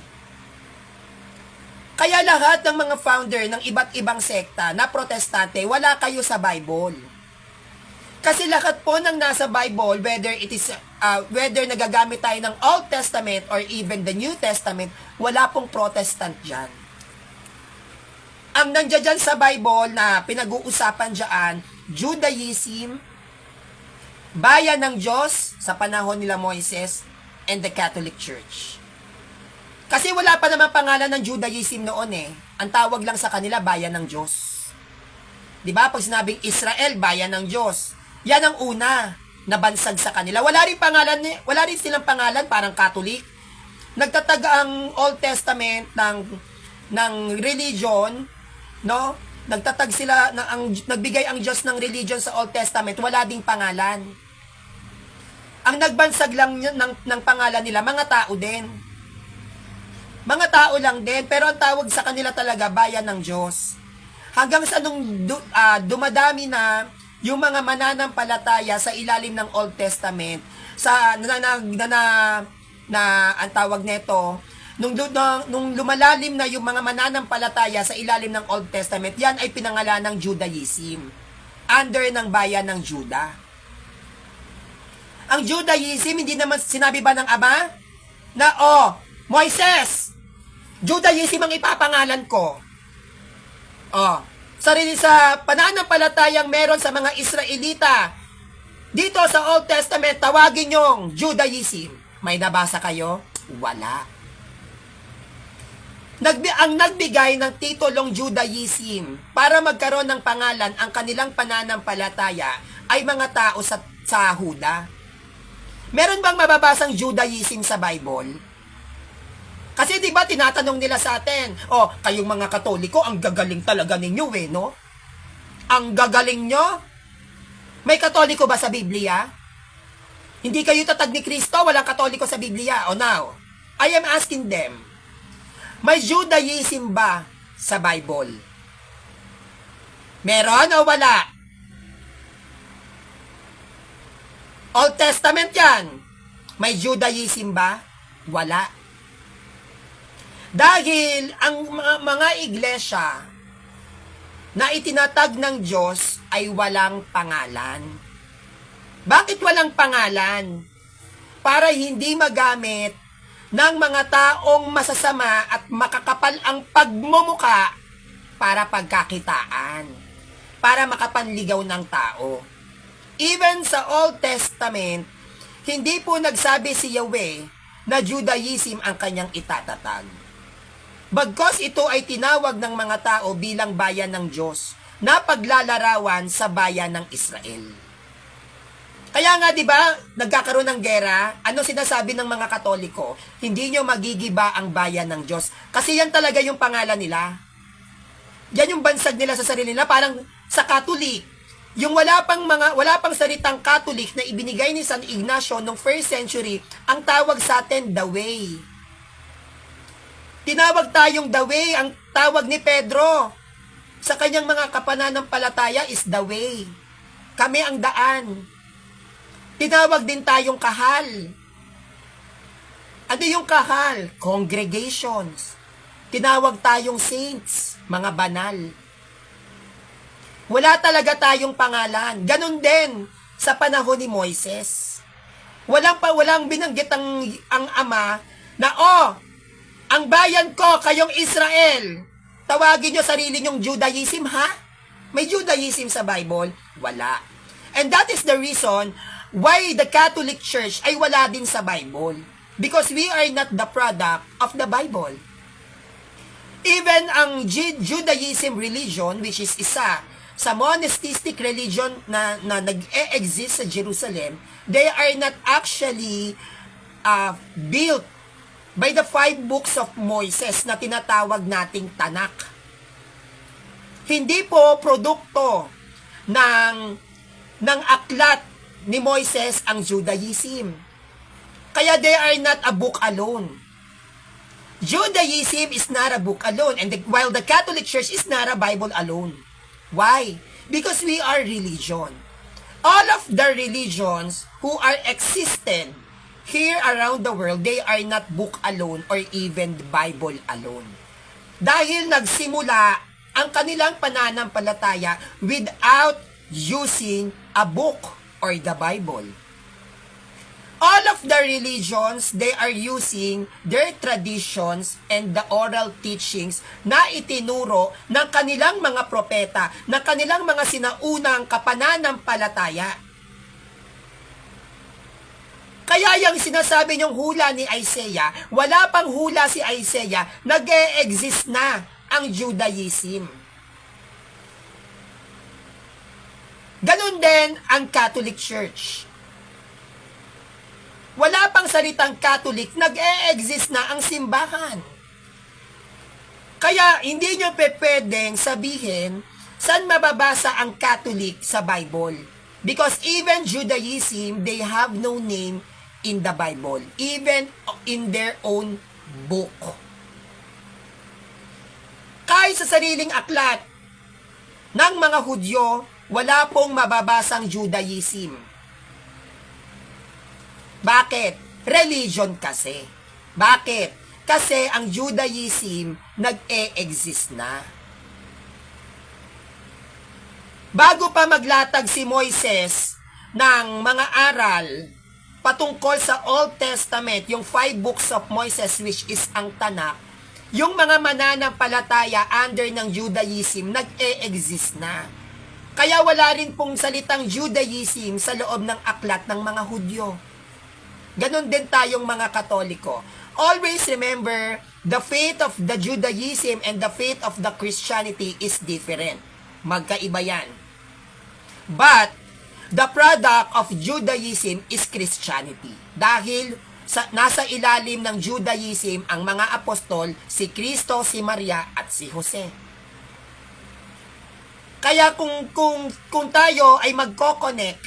Kaya lahat ng mga founder ng iba't ibang sekta na protestante, wala kayo sa Bible. Kasi lahat po ng nasa Bible, whether nagagamit tayo ng Old Testament or even the New Testament, wala pong Protestant dyan. Ang nandiyan dyan sa Bible na pinag-uusapan dyan, Judaism, bayan ng Diyos sa panahon nila Moises, and the Catholic Church. Kasi wala pa naman pangalan ng Judaism noon eh. Ang tawag lang sa kanila, bayan ng Diyos. Diba? Pag sinabing Israel, bayan ng Diyos. Yan ang una na bansag sa kanila. Wala rin silang pangalan, parang Catholic. Nagtatag ang Old Testament ng religion, no? Nagtatag sila nagbigay ang Diyos ng religion sa Old Testament, wala ding pangalan. Ang nagbansag lang ng pangalan nila, mga tao din. Mga tao lang din, pero ang tawag sa kanila talaga, bayan ng Diyos. Hanggang sa nung dumadami na yung mga mananampalataya sa ilalim ng Old Testament, ang tawag nito, nung lumalalim na yung mga mananampalataya sa ilalim ng Old Testament, yan ay pinangalan ng Judaism, under ng bayan ng Juda. Ang Judaism, hindi naman sinabi ba ng Ama na, Moises, Judaism ang ipapangalan ko. Sarili sa pananampalatayang meron sa mga Israelita, dito sa Old Testament, tawagin yung Judaism. May nabasa kayo? Wala. Ang nagbigay ng titulong Judaism para magkaroon ng pangalan ang kanilang pananampalataya ay mga tao sa Huda. Meron bang mababasang Judaism sa Bible? Kasi di ba tinatanong nila sa atin, kayong mga Katoliko, ang gagaling talaga ninyo no? Ang gagaling nyo? May Katoliko ba sa Biblia? Hindi kayo tatag ni Kristo, walang Katoliko sa Biblia. Now, I am asking them, may Judaism ba sa Bible? Meron o wala? Old Testament yan. May Judaism ba? Wala. Dahil ang mga iglesia na itinatag ng Diyos ay walang pangalan. Bakit walang pangalan? Para hindi magamit ng mga taong masasama at makakapal ang pagmumuka para pagkakitaan, para makapanligaw ng tao. Even sa Old Testament, hindi po nagsabi si Yahweh na Judaism ang kanyang itatatag. Bagkos ito ay tinawag ng mga tao bilang bayan ng Diyos na paglalarawan sa bayan ng Israel. Kaya nga 'di ba, nagkakaroon ng gera, ano sinasabi ng mga Katoliko? Hindi nyo magigiba ang bayan ng Diyos. Kasi yan talaga yung pangalan nila. Yan yung bansag nila sa sarili nila, parang sa Catholic. Yung wala pang salitang Catholic na ibinigay ni San Ignacio noong 1st century, ang tawag sa atin the way. Tinawag tayong the way, ang tawag ni Pedro sa kanyang mga kapananampalataya is the way. Kami ang daan. Tinawag din tayong kahal. Ano yung kahal? Congregations. Tinawag tayong saints, mga banal. Wala talaga tayong pangalan. Ganon din sa panahon ni Moises. Walang binanggit ang ama na, ang bayan ko, kayong Israel, tawagin nyo sarili nyong Judaism, ha? May Judaism sa Bible? Wala. And that is the reason why the Catholic Church ay wala din sa Bible. Because we are not the product of the Bible. Even ang Judaism religion, which is isa sa monasteristic religion na nag-e-exist sa Jerusalem, they are not actually built by the 5 books of Moses na tinatawag nating Tanakh. Hindi po produkto ng aklat ni Moises ang Judaism. Kaya they are not a book alone. Judaism is not a book alone, and while the Catholic Church is not a Bible alone. Why? Because we are religion. All of the religions who are existed here around the world, they are not book alone or even the Bible alone. Dahil nagsimula ang kanilang pananampalataya without using a book or the Bible. All of the religions, they are using their traditions and the oral teachings na itinuro ng kanilang mga propeta, ng kanilang mga sinaunang kapananampalataya. Kaya yung sinasabi niyong hula ni Isaiah, wala pang hula si Isaiah, nag-e-exist na ang Judaism. Ganon din ang Catholic Church. Wala pang salitang Catholic, nag-e-exist na ang simbahan. Kaya hindi nyo pwedeng sabihin saan mababasa ang Catholic sa Bible. Because even Judaism, they have no name in the Bible, even in their own book. Kahit sa sariling aklat ng mga Hudyo, wala pong mababasang Judaism. Bakit? Religion kasi. Bakit? Kasi ang Judaism nag-e-exist na. Bago pa maglatag si Moises ng mga aral patungkol sa Old Testament, yung 5 books of Moses which is ang Tanakh, yung mga mananampalataya under ng Judaism nag-e-exist na. Kaya wala rin pong salitang Judaism sa loob ng aklat ng mga Hudyo. Ganon din tayong mga Katoliko. Always remember, the faith of the Judaism and the faith of the Christianity is different. Magkaiba yan. But, the product of Judaism is Christianity. Dahil nasa ilalim ng Judaism ang mga apostol, si Kristo, si Maria, at si Jose. Kaya kung tayo ay magko-connect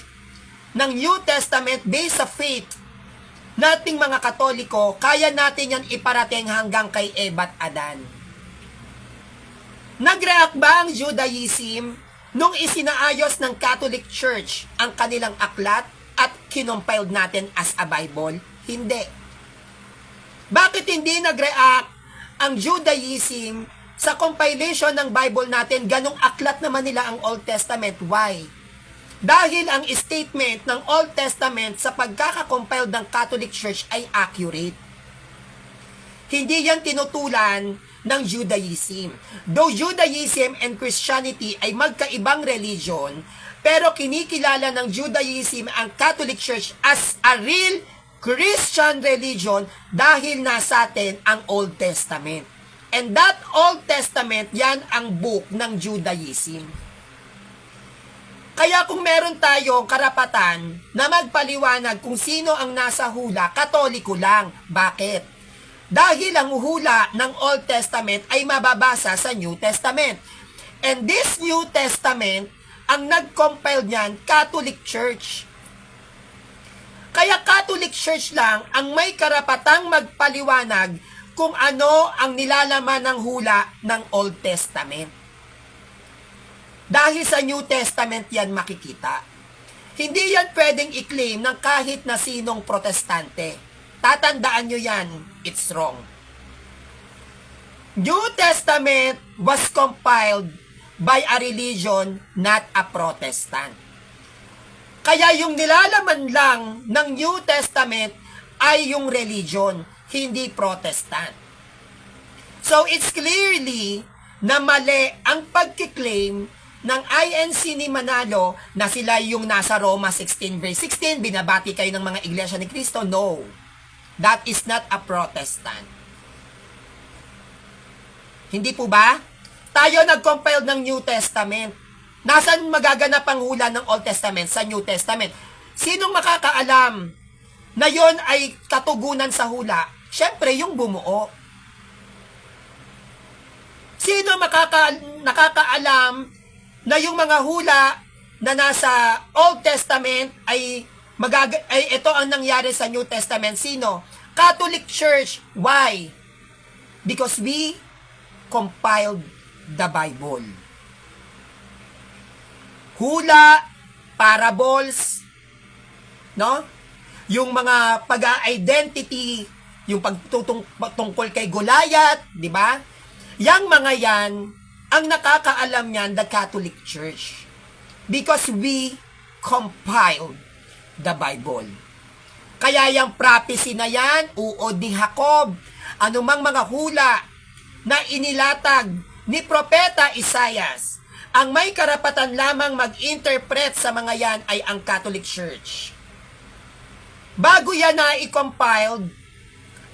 ng New Testament based sa faith nating mga Katoliko, kaya natin yan iparating hanggang kay Eva at Adan. Nag-react ba ang Judaism nung isinaayos ng Catholic Church ang kanilang aklat at kinompiled natin as a Bible? Hindi. Bakit hindi nag-react ang Judaism sa compilation ng Bible natin? Ganong aklat naman nila ang Old Testament. Why? Dahil ang statement ng Old Testament sa pagkakakompile ng Catholic Church ay accurate. Hindi yan tinutulan ng Judaism. Though Judaism and Christianity ay magkaibang religion, pero kinikilala ng Judaism ang Catholic Church as a real Christian religion dahil nasa atin ang Old Testament. And that Old Testament, yan ang book ng Judaism. Kaya kung meron tayong karapatan na magpaliwanag kung sino ang nasa hula, Katoliko lang. Bakit? Dahil ang hula ng Old Testament ay mababasa sa New Testament. And this New Testament, ang nag-compile niyan, Catholic Church. Kaya Catholic Church lang ang may karapatang magpaliwanag kung ano ang nilalaman ng hula ng Old Testament. Dahil sa New Testament yan makikita. Hindi yan pwedeng i-claim ng kahit na sinong protestante. Tatandaan nyo yan, it's wrong. New Testament was compiled by a religion, not a Protestant. Kaya yung nilalaman lang ng New Testament ay yung religion, hindi Protestant. So it's clearly na mali ang pagkiklaim ng INC ni Manalo na sila yung nasa Roma 16 verse 16, binabati kayo ng mga Iglesia ni Cristo. No, that is not a Protestant. Hindi po ba? Tayo nag-compile ng New Testament. Nasaan magaganap ang hula ng Old Testament sa New Testament? Sinong makakaalam na yon ay katugunan sa hula? Siyempre, yung bumuo. Sino nakakaalam na yung mga hula na nasa Old Testament ay ito ang nangyari sa New Testament? Sino? Catholic Church. Why? Because we compiled the Bible. Hula, parables, no? Yung mga pag-identity, yung pagtungkol kay Goliath, di ba? Yang mga yan, ang nakakaalam niyan, the Catholic Church. Because we compiled the Bible. Kaya yung prophecy na yan, uod ni Jacob, anumang mga hula na inilatag ni Propeta Isaias, ang may karapatan lamang mag-interpret sa mga yan ay ang Catholic Church. Bago yan na i-compiled,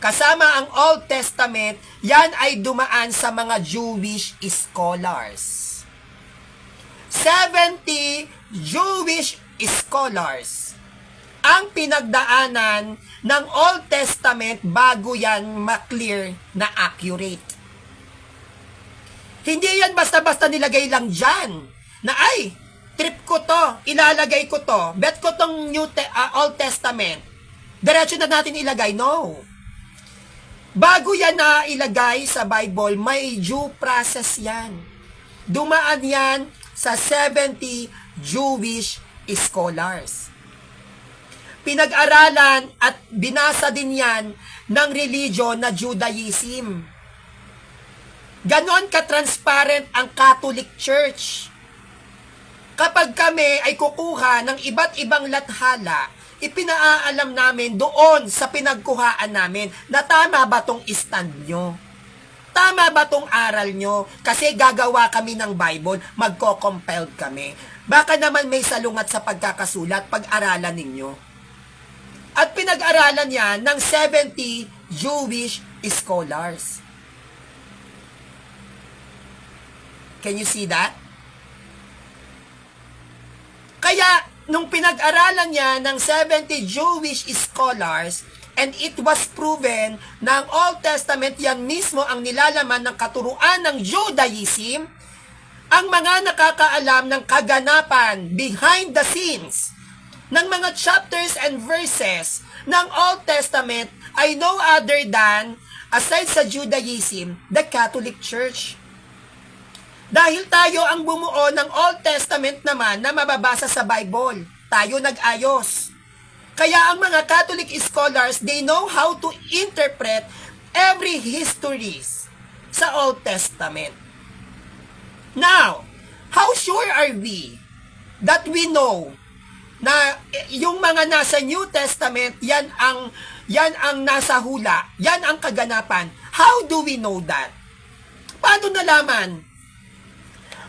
kasama ang Old Testament, yan ay dumaan sa mga Jewish scholars. 70 Jewish scholars ang pinagdaanan ng Old Testament bago yan ma-clear na accurate. Hindi yan basta-basta nilagay lang dyan na ay, trip ko to, ilalagay ko to, bet ko tong Old Testament, diretso na natin ilagay. No. Bago yan na ilagay sa Bible, may due process yan. Dumaan yan sa 70 Jewish scholars. Pinag-aralan at binasa din yan ng religion na Judaism. Ganon ka-transparent ang Catholic Church. Kapag kami ay kukuha ng iba't ibang lathala, ipinaalam namin doon sa pinagkuhaan namin na tama ba tong stand nyo? Tama ba tong aral nyo? Kasi gagawa kami ng Bible, magko-compelled kami. Baka naman may salungat sa pagkakasulat, pag-aralan ninyo. At pinag-aralan yan ng 70 Jewish scholars. Can you see that? Kaya, nung pinag-aralan niya ng 70 Jewish scholars, and it was proven na ang Old Testament yan mismo ang nilalaman ng katuruan ng Judaism, ang mga nakakaalam ng kaganapan behind the scenes ng mga chapters and verses ng Old Testament ay no other than, aside sa Judaism, the Catholic Church. Dahil tayo ang bumuo ng Old Testament naman na mababasa sa Bible. Tayo nag-ayos. Kaya ang mga Catholic scholars, they know how to interpret every histories sa Old Testament. Now, how sure are we that we know na yung mga nasa New Testament, yan ang nasa hula, yan ang kaganapan? How do we know that? Paano nalaman?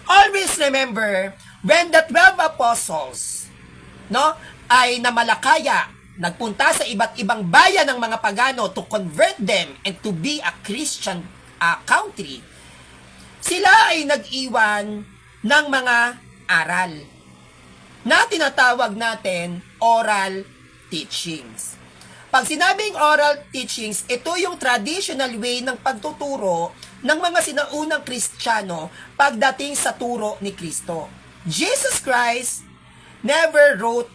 Always remember, when the 12 apostles, ay namalakaya, nagpunta sa iba't ibang bayan ng mga pagano to convert them and to be a Christian country, sila ay nag-iwan ng mga aral na tinatawag natin oral teachings. Pag sinabing oral teachings, ito yung traditional way ng pagtuturo ng mga sinaunang Kristiyano pagdating sa turo ni Kristo. Jesus Christ never wrote,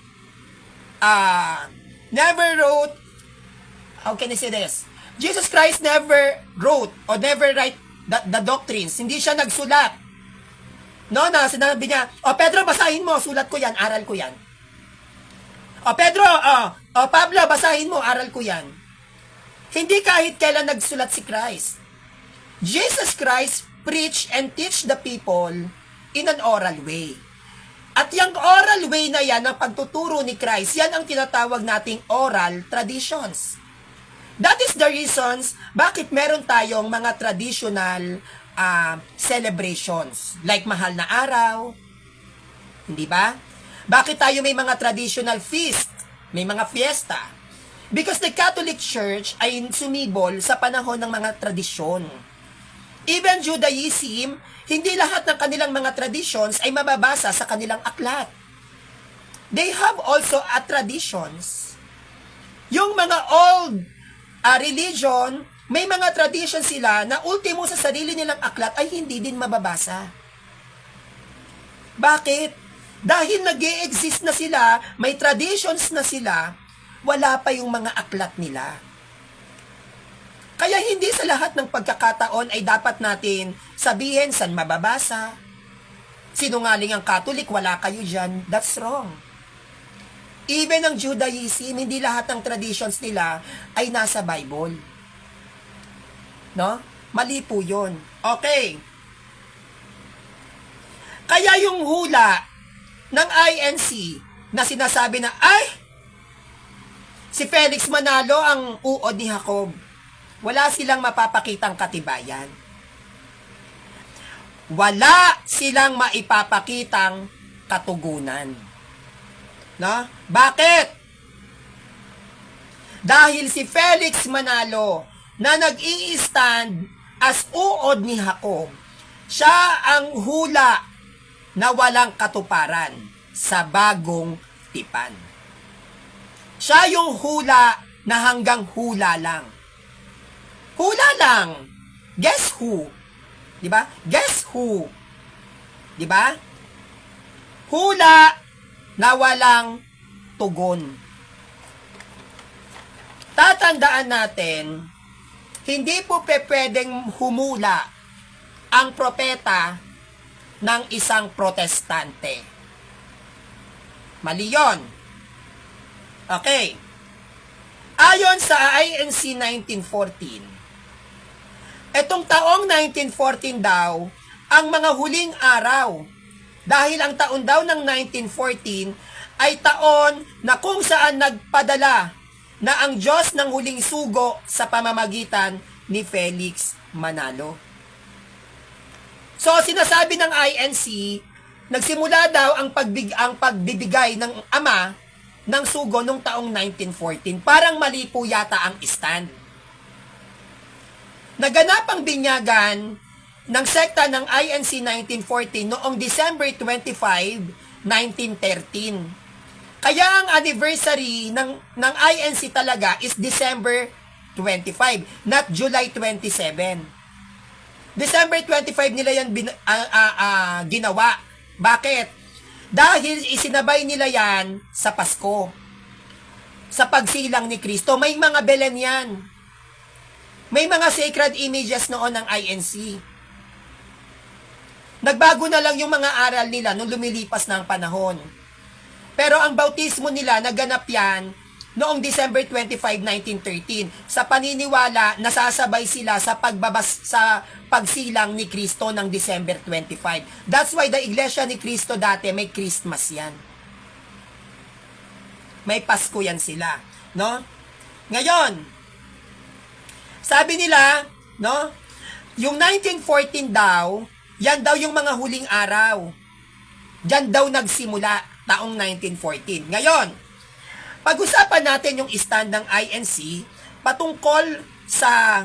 how can I say this? Jesus Christ never wrote or never write the doctrines. Hindi siya nagsulat. Na sinabi niya, Pedro, basahin mo, sulat ko yan, aral ko yan. Pedro, Pablo, basahin mo, aral ko yan. Hindi kahit kailan nagsulat si Christ. Jesus Christ preach and teach the people in an oral way. At yung oral way na yan, ang pagtuturo ni Christ, yan ang tinatawag nating oral traditions. That is the reasons bakit meron tayong mga traditional celebrations. Like mahal na araw. Hindi ba? Bakit tayo may mga traditional feast? May mga fiesta? Because the Catholic Church ay sumibol sa panahon ng mga tradisyon. Even Judaism, hindi lahat ng kanilang mga traditions ay mababasa sa kanilang aklat. They have also traditions. Yung mga old religion, may mga tradition sila na ultimo sa sarili nilang aklat ay hindi din mababasa. Bakit? Dahil nag-e-exist na sila, may traditions na sila, wala pa yung mga aklat nila. Kaya hindi sa lahat ng pagkakataon ay dapat natin sabihin saan mababasa. Sinungaling ang Catholic, wala kayo dyan. That's wrong. Even ang Judaism, hindi lahat ng traditions nila ay nasa Bible. No? Mali po yun. Okay. Kaya yung hula ng INC na sinasabi na, si Felix Manalo ang uod ni Jacob. Wala silang mapapakitang katibayan. Wala silang maipapakitang katugunan. No? Bakit? Dahil si Felix Manalo na nag-i-stand as uod ni Jacob, siya ang hula na walang katuparan sa bagong tipan. Siya yung hula na hanggang hula lang. Hula lang. Guess who? 'Di ba? Guess who? 'Di ba? Hula na walang tugon. Tatandaan natin, hindi po pwedeng humula ang propeta ng isang protestante. Mali yun. Okay. Ayon sa INC 1914, etong taong 1914 daw, ang mga huling araw. Dahil ang taon daw ng 1914 ay taon na kung saan nagpadala na ang Diyos ng huling sugo sa pamamagitan ni Felix Manalo. So, sinasabi ng INC, nagsimula daw ang pagbibigay ng ama ng sugo noong taong 1914. Parang mali po yata ang stand. Naganap ang binyagan ng sekta ng INC 1914 noong December 25, 1913. Kaya ang anniversary ng INC talaga is December 25, not July 27. December 25 nila yan ginawa. Bakit? Dahil isinabay nila yan sa Pasko. Sa pagsilang ni Kristo. May mga Belen yan. May mga sacred images noon ng INC. Nagbago na lang yung mga aral nila nung lumilipas na ang panahon. Pero ang bautismo nila, naganap yan noong December 25, 1913. Sa paniniwala, nasasabay sila sa pagsilang ni Kristo ng December 25. That's why the Iglesia ni Kristo dati, may Christmas yan. May Pasko yan sila. No? Ngayon, sabi nila, no, yung 1914 daw, yan daw yung mga huling araw. Diyan daw nagsimula taong 1914. Ngayon, pag-usapan natin yung stand ng INC patungkol sa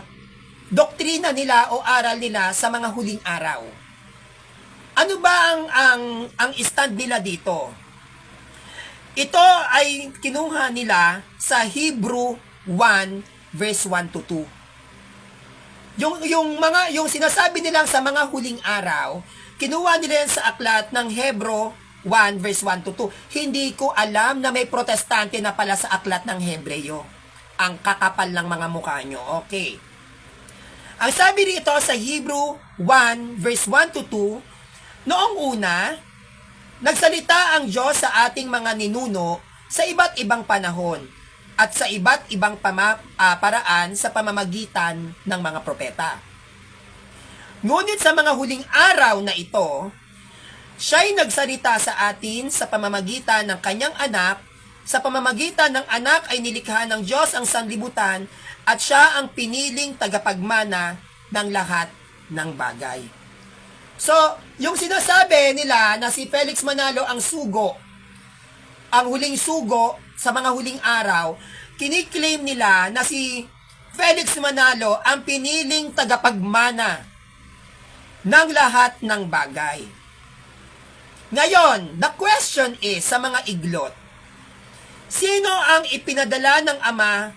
doktrina nila o aral nila sa mga huling araw. Ano ba ang stand nila dito? Ito ay kinuha nila sa Hebrew 1 verse 1 to 2. Yung sinasabi nilang sa mga huling araw, kinuha nila yan sa aklat ng Hebrew 1 verse 1 to 2. Hindi ko alam na may protestante na pala sa aklat ng Hebreo. Ang kakapal ng mga mukha nyo. Okay. Ang sabi rito sa Hebrew 1 verse 1 to 2, noong una, nagsalita ang Diyos sa ating mga ninuno sa iba't ibang panahon at sa iba't ibang paraan sa pamamagitan ng mga propeta. Ngunit sa mga huling araw na ito, siya'y nagsalita sa atin sa pamamagitan ng kanyang anak. Sa pamamagitan ng anak ay nilikha ng Diyos ang sanlibutan at siya ang piniling tagapagmana ng lahat ng bagay. So, yung sinasabi nila na si Felix Manalo ang sugo, ang huling sugo sa mga huling araw, kiniklaim nila na si Felix Manalo ang piniling tagapagmana ng lahat ng bagay. Ngayon, the question is sa mga iglot, sino ang ipinadala ng Ama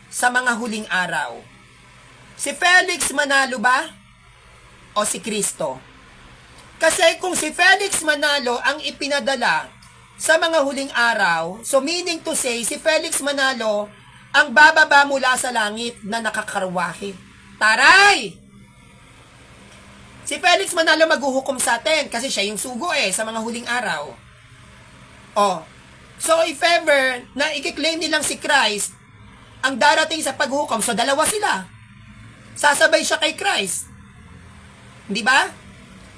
sa mga huling araw? Si Felix Manalo ba? O si Kristo? Kasi kung si Felix Manalo ang ipinadala sa mga huling araw, so meaning to say, si Felix Manalo ang bababa mula sa langit na nakakarwahe. Taray! Si Felix Manalo maghuhukom sa atin kasi siya yung sugo sa mga huling araw. Oh. So if ever na i-claim nilang si Christ ang darating sa paghukom, so dalawa sila. Sasabay siya kay Christ. Di ba?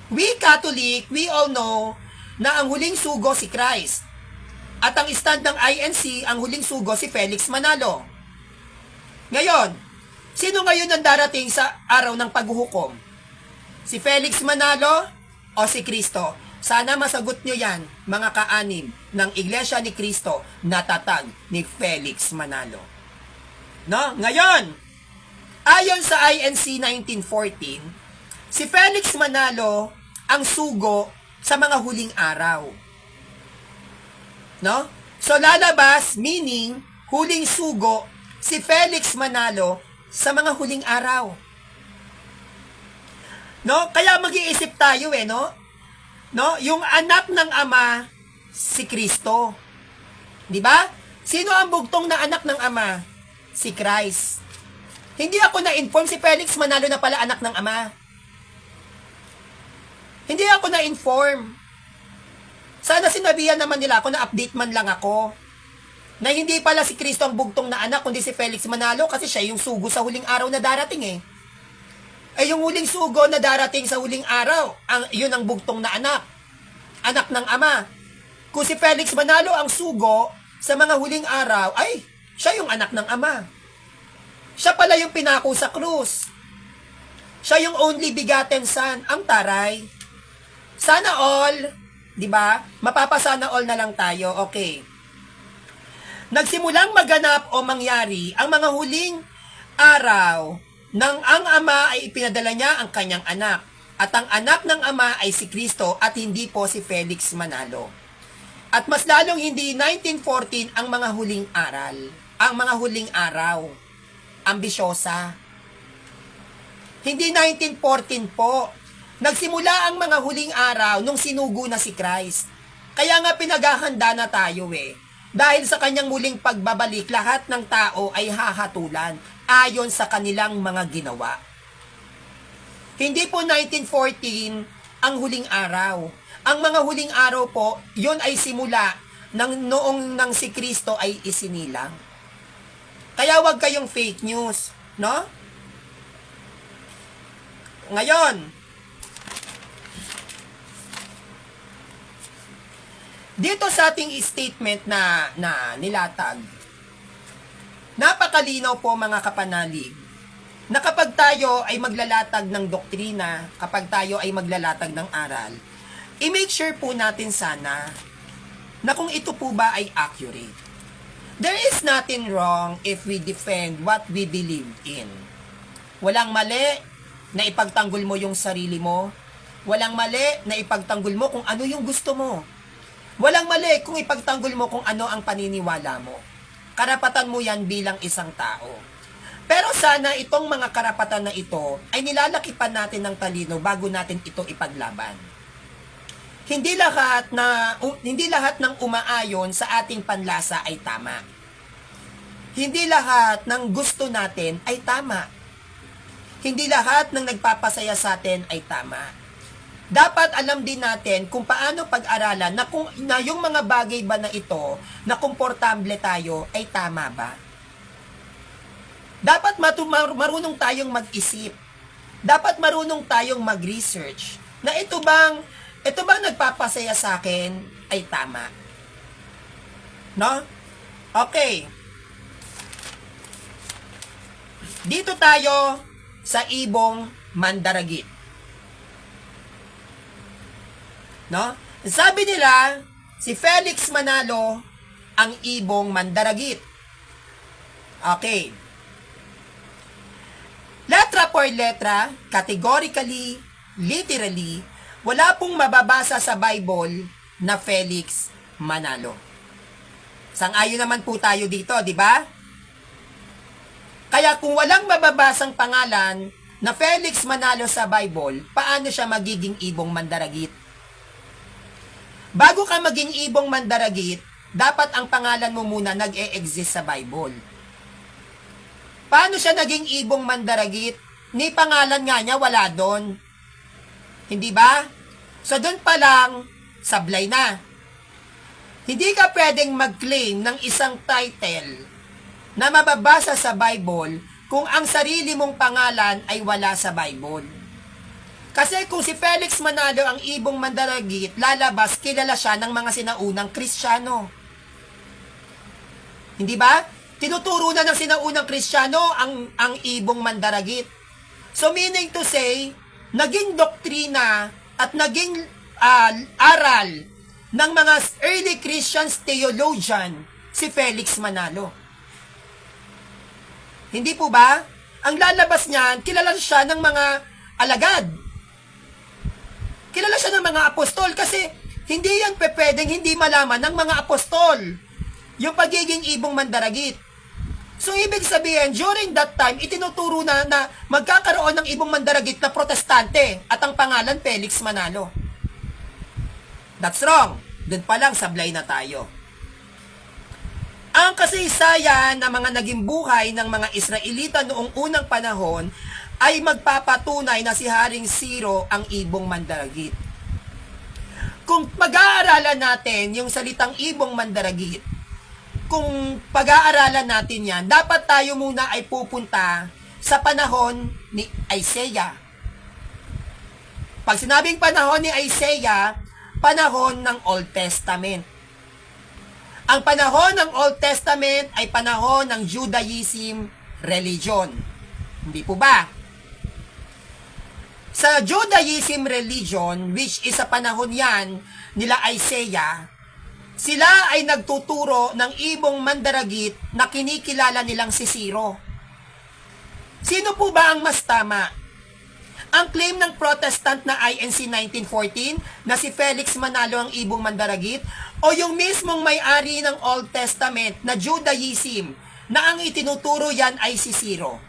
We Catholic, we all know na ang huling sugo si Christ. At ang stand ng INC, ang huling sugo si Felix Manalo. Ngayon, sino ngayon ang darating sa araw ng paghuhukom? Si Felix Manalo o si Kristo? Sana masagot nyo yan, mga kaanim ng Iglesia ni Kristo na tatag ni Felix Manalo. No? Ngayon, ayon sa INC 1914, si Felix Manalo ang sugo sa mga huling araw. No? So lalabas, meaning, huling sugo, si Felix Manalo sa mga huling araw. No? Kaya mag-iisip tayo no? No? Yung anak ng Ama, si Kristo. Di ba? Sino ang bugtong na anak ng Ama? Si Christ. Hindi ako na-inform si Felix Manalo na pala anak ng Ama. Hindi ako na-inform. Sana sinabihan naman nila ako, na-update man lang ako. Na hindi pala si Kristo ang bugtong na anak, kundi si Felix Manalo kasi siya yung sugo sa huling araw na darating Ay yung huling sugo na darating sa huling araw, yun ang bugtong na anak. Anak ng Ama. Kung si Felix Manalo ang sugo sa mga huling araw, ay, siya yung anak ng Ama. Siya pala yung pinako sa krus. Siya yung only begotten son, ang taray. Sana all, di ba? Mapapasana all na lang tayo, okay. Nagsimulang maganap o mangyari ang mga huling araw nang ang Ama ay ipinadala niya ang kanyang anak. At ang anak ng Ama ay si Kristo at hindi po si Felix Manalo. At mas lalong hindi 1914 ang mga huling aral. Ang mga huling araw. Ambisyosa. Hindi 1914 po. Nagsimula ang mga huling araw nung sinugo na si Christ. Kaya nga pinaghahanda na tayo Dahil sa kanyang muling pagbabalik, lahat ng tao ay hahatulan ayon sa kanilang mga ginawa. Hindi po 1914 ang huling araw. Ang mga huling araw po, yon ay simula ng noong nang si Kristo ay isinilang. Kaya wag kayong fake news, no? Ngayon, dito sa ating statement na nilatag, napakalinaw po mga kapanalig, na kapag tayo ay maglalatag ng doktrina, kapag tayo ay maglalatag ng aral, i-make sure po natin sana na kung ito po ba ay accurate. There is nothing wrong if we defend what we believe in. Walang mali na ipagtanggol mo yung sarili mo. Walang mali na ipagtanggol mo kung ano yung gusto mo. Walang mali kung ipagtanggol mo kung ano ang paniniwala mo. Karapatan mo yan bilang isang tao. Pero sana itong mga karapatan na ito ay nilalakipan natin ng talino bago natin ito ipaglaban. Hindi lahat ng umaayon sa ating panlasa ay tama. Hindi lahat ng gusto natin ay tama. Hindi lahat ng nagpapasaya sa atin ay tama. Dapat alam din natin kung paano pag-aralan na yung mga bagay ba na ito na komportable tayo ay tama ba. Dapat marunong tayong mag-isip. Dapat marunong tayong mag-research na ito bang nagpapasaya sa akin ay tama. No? Okay. Dito tayo sa ibong mandaragit. No? Sabi nila, si Felix Manalo ang ibong mandaragit. Okay. Letra por letra, categorically, literally, wala pong mababasa sa Bible na Felix Manalo. Sang-ayon naman po tayo dito, di ba? Kaya kung walang mababasang pangalan na Felix Manalo sa Bible, paano siya magiging ibong mandaragit? Bago ka maging ibong mandaragit, dapat ang pangalan mo muna nag-e-exist sa Bible. Paano siya naging ibong mandaragit? Ni pangalan nga niya wala doon. Hindi ba? So doon pa lang, sablay na. Hindi ka pwedeng mag-claim ng isang title na mababasa sa Bible kung ang sarili mong pangalan ay wala sa Bible. Kasi kung si Felix Manalo ang ibong mandaragit, lalabas, kilala siya ng mga sinaunang Kristiyano. Hindi ba? Tinuturo na ng sinaunang Kristiyano ang ibong mandaragit. So meaning to say, naging doktrina at naging aral ng mga early Christians theologian si Felix Manalo. Hindi po ba? Ang lalabas niyan, kilala siya ng mga alagad. Kilala siya ng mga apostol kasi hindi yan pwedeng hindi malaman ng mga apostol yung pagiging ibong mandaragit. So, ibig sabihin, during that time, itinuturo na magkakaroon ng ibong mandaragit na protestante at ang pangalan, Felix Manalo. That's wrong. Doon pa lang, sablay na tayo. Ang kasaysayan ng mga naging buhay ng mga Israelita noong unang panahon ay magpapatunay na si Haring Ciro ang ibong mandaragit. Kung pag-aaralan natin yung salitang ibong mandaragit, kung pag-aaralan natin yan, dapat tayo muna ay pupunta sa panahon ni Isaiah. Pag sinabing panahon ni Isaiah, panahon ng Old Testament. Ang panahon ng Old Testament ay panahon ng Judaism religion. Hindi po ba? Sa Judaism religion, which is sa panahon yan nila Isaiah, sila ay nagtuturo ng ibong mandaragit na kinikilala nilang si Ciro. Sino po ba ang mas tama? Ang claim ng Protestant na INC 1914 na si Felix Manalo ang ibong mandaragit o yung mismong may-ari ng Old Testament na Judaism na ang itinuturo yan ay si Ciro?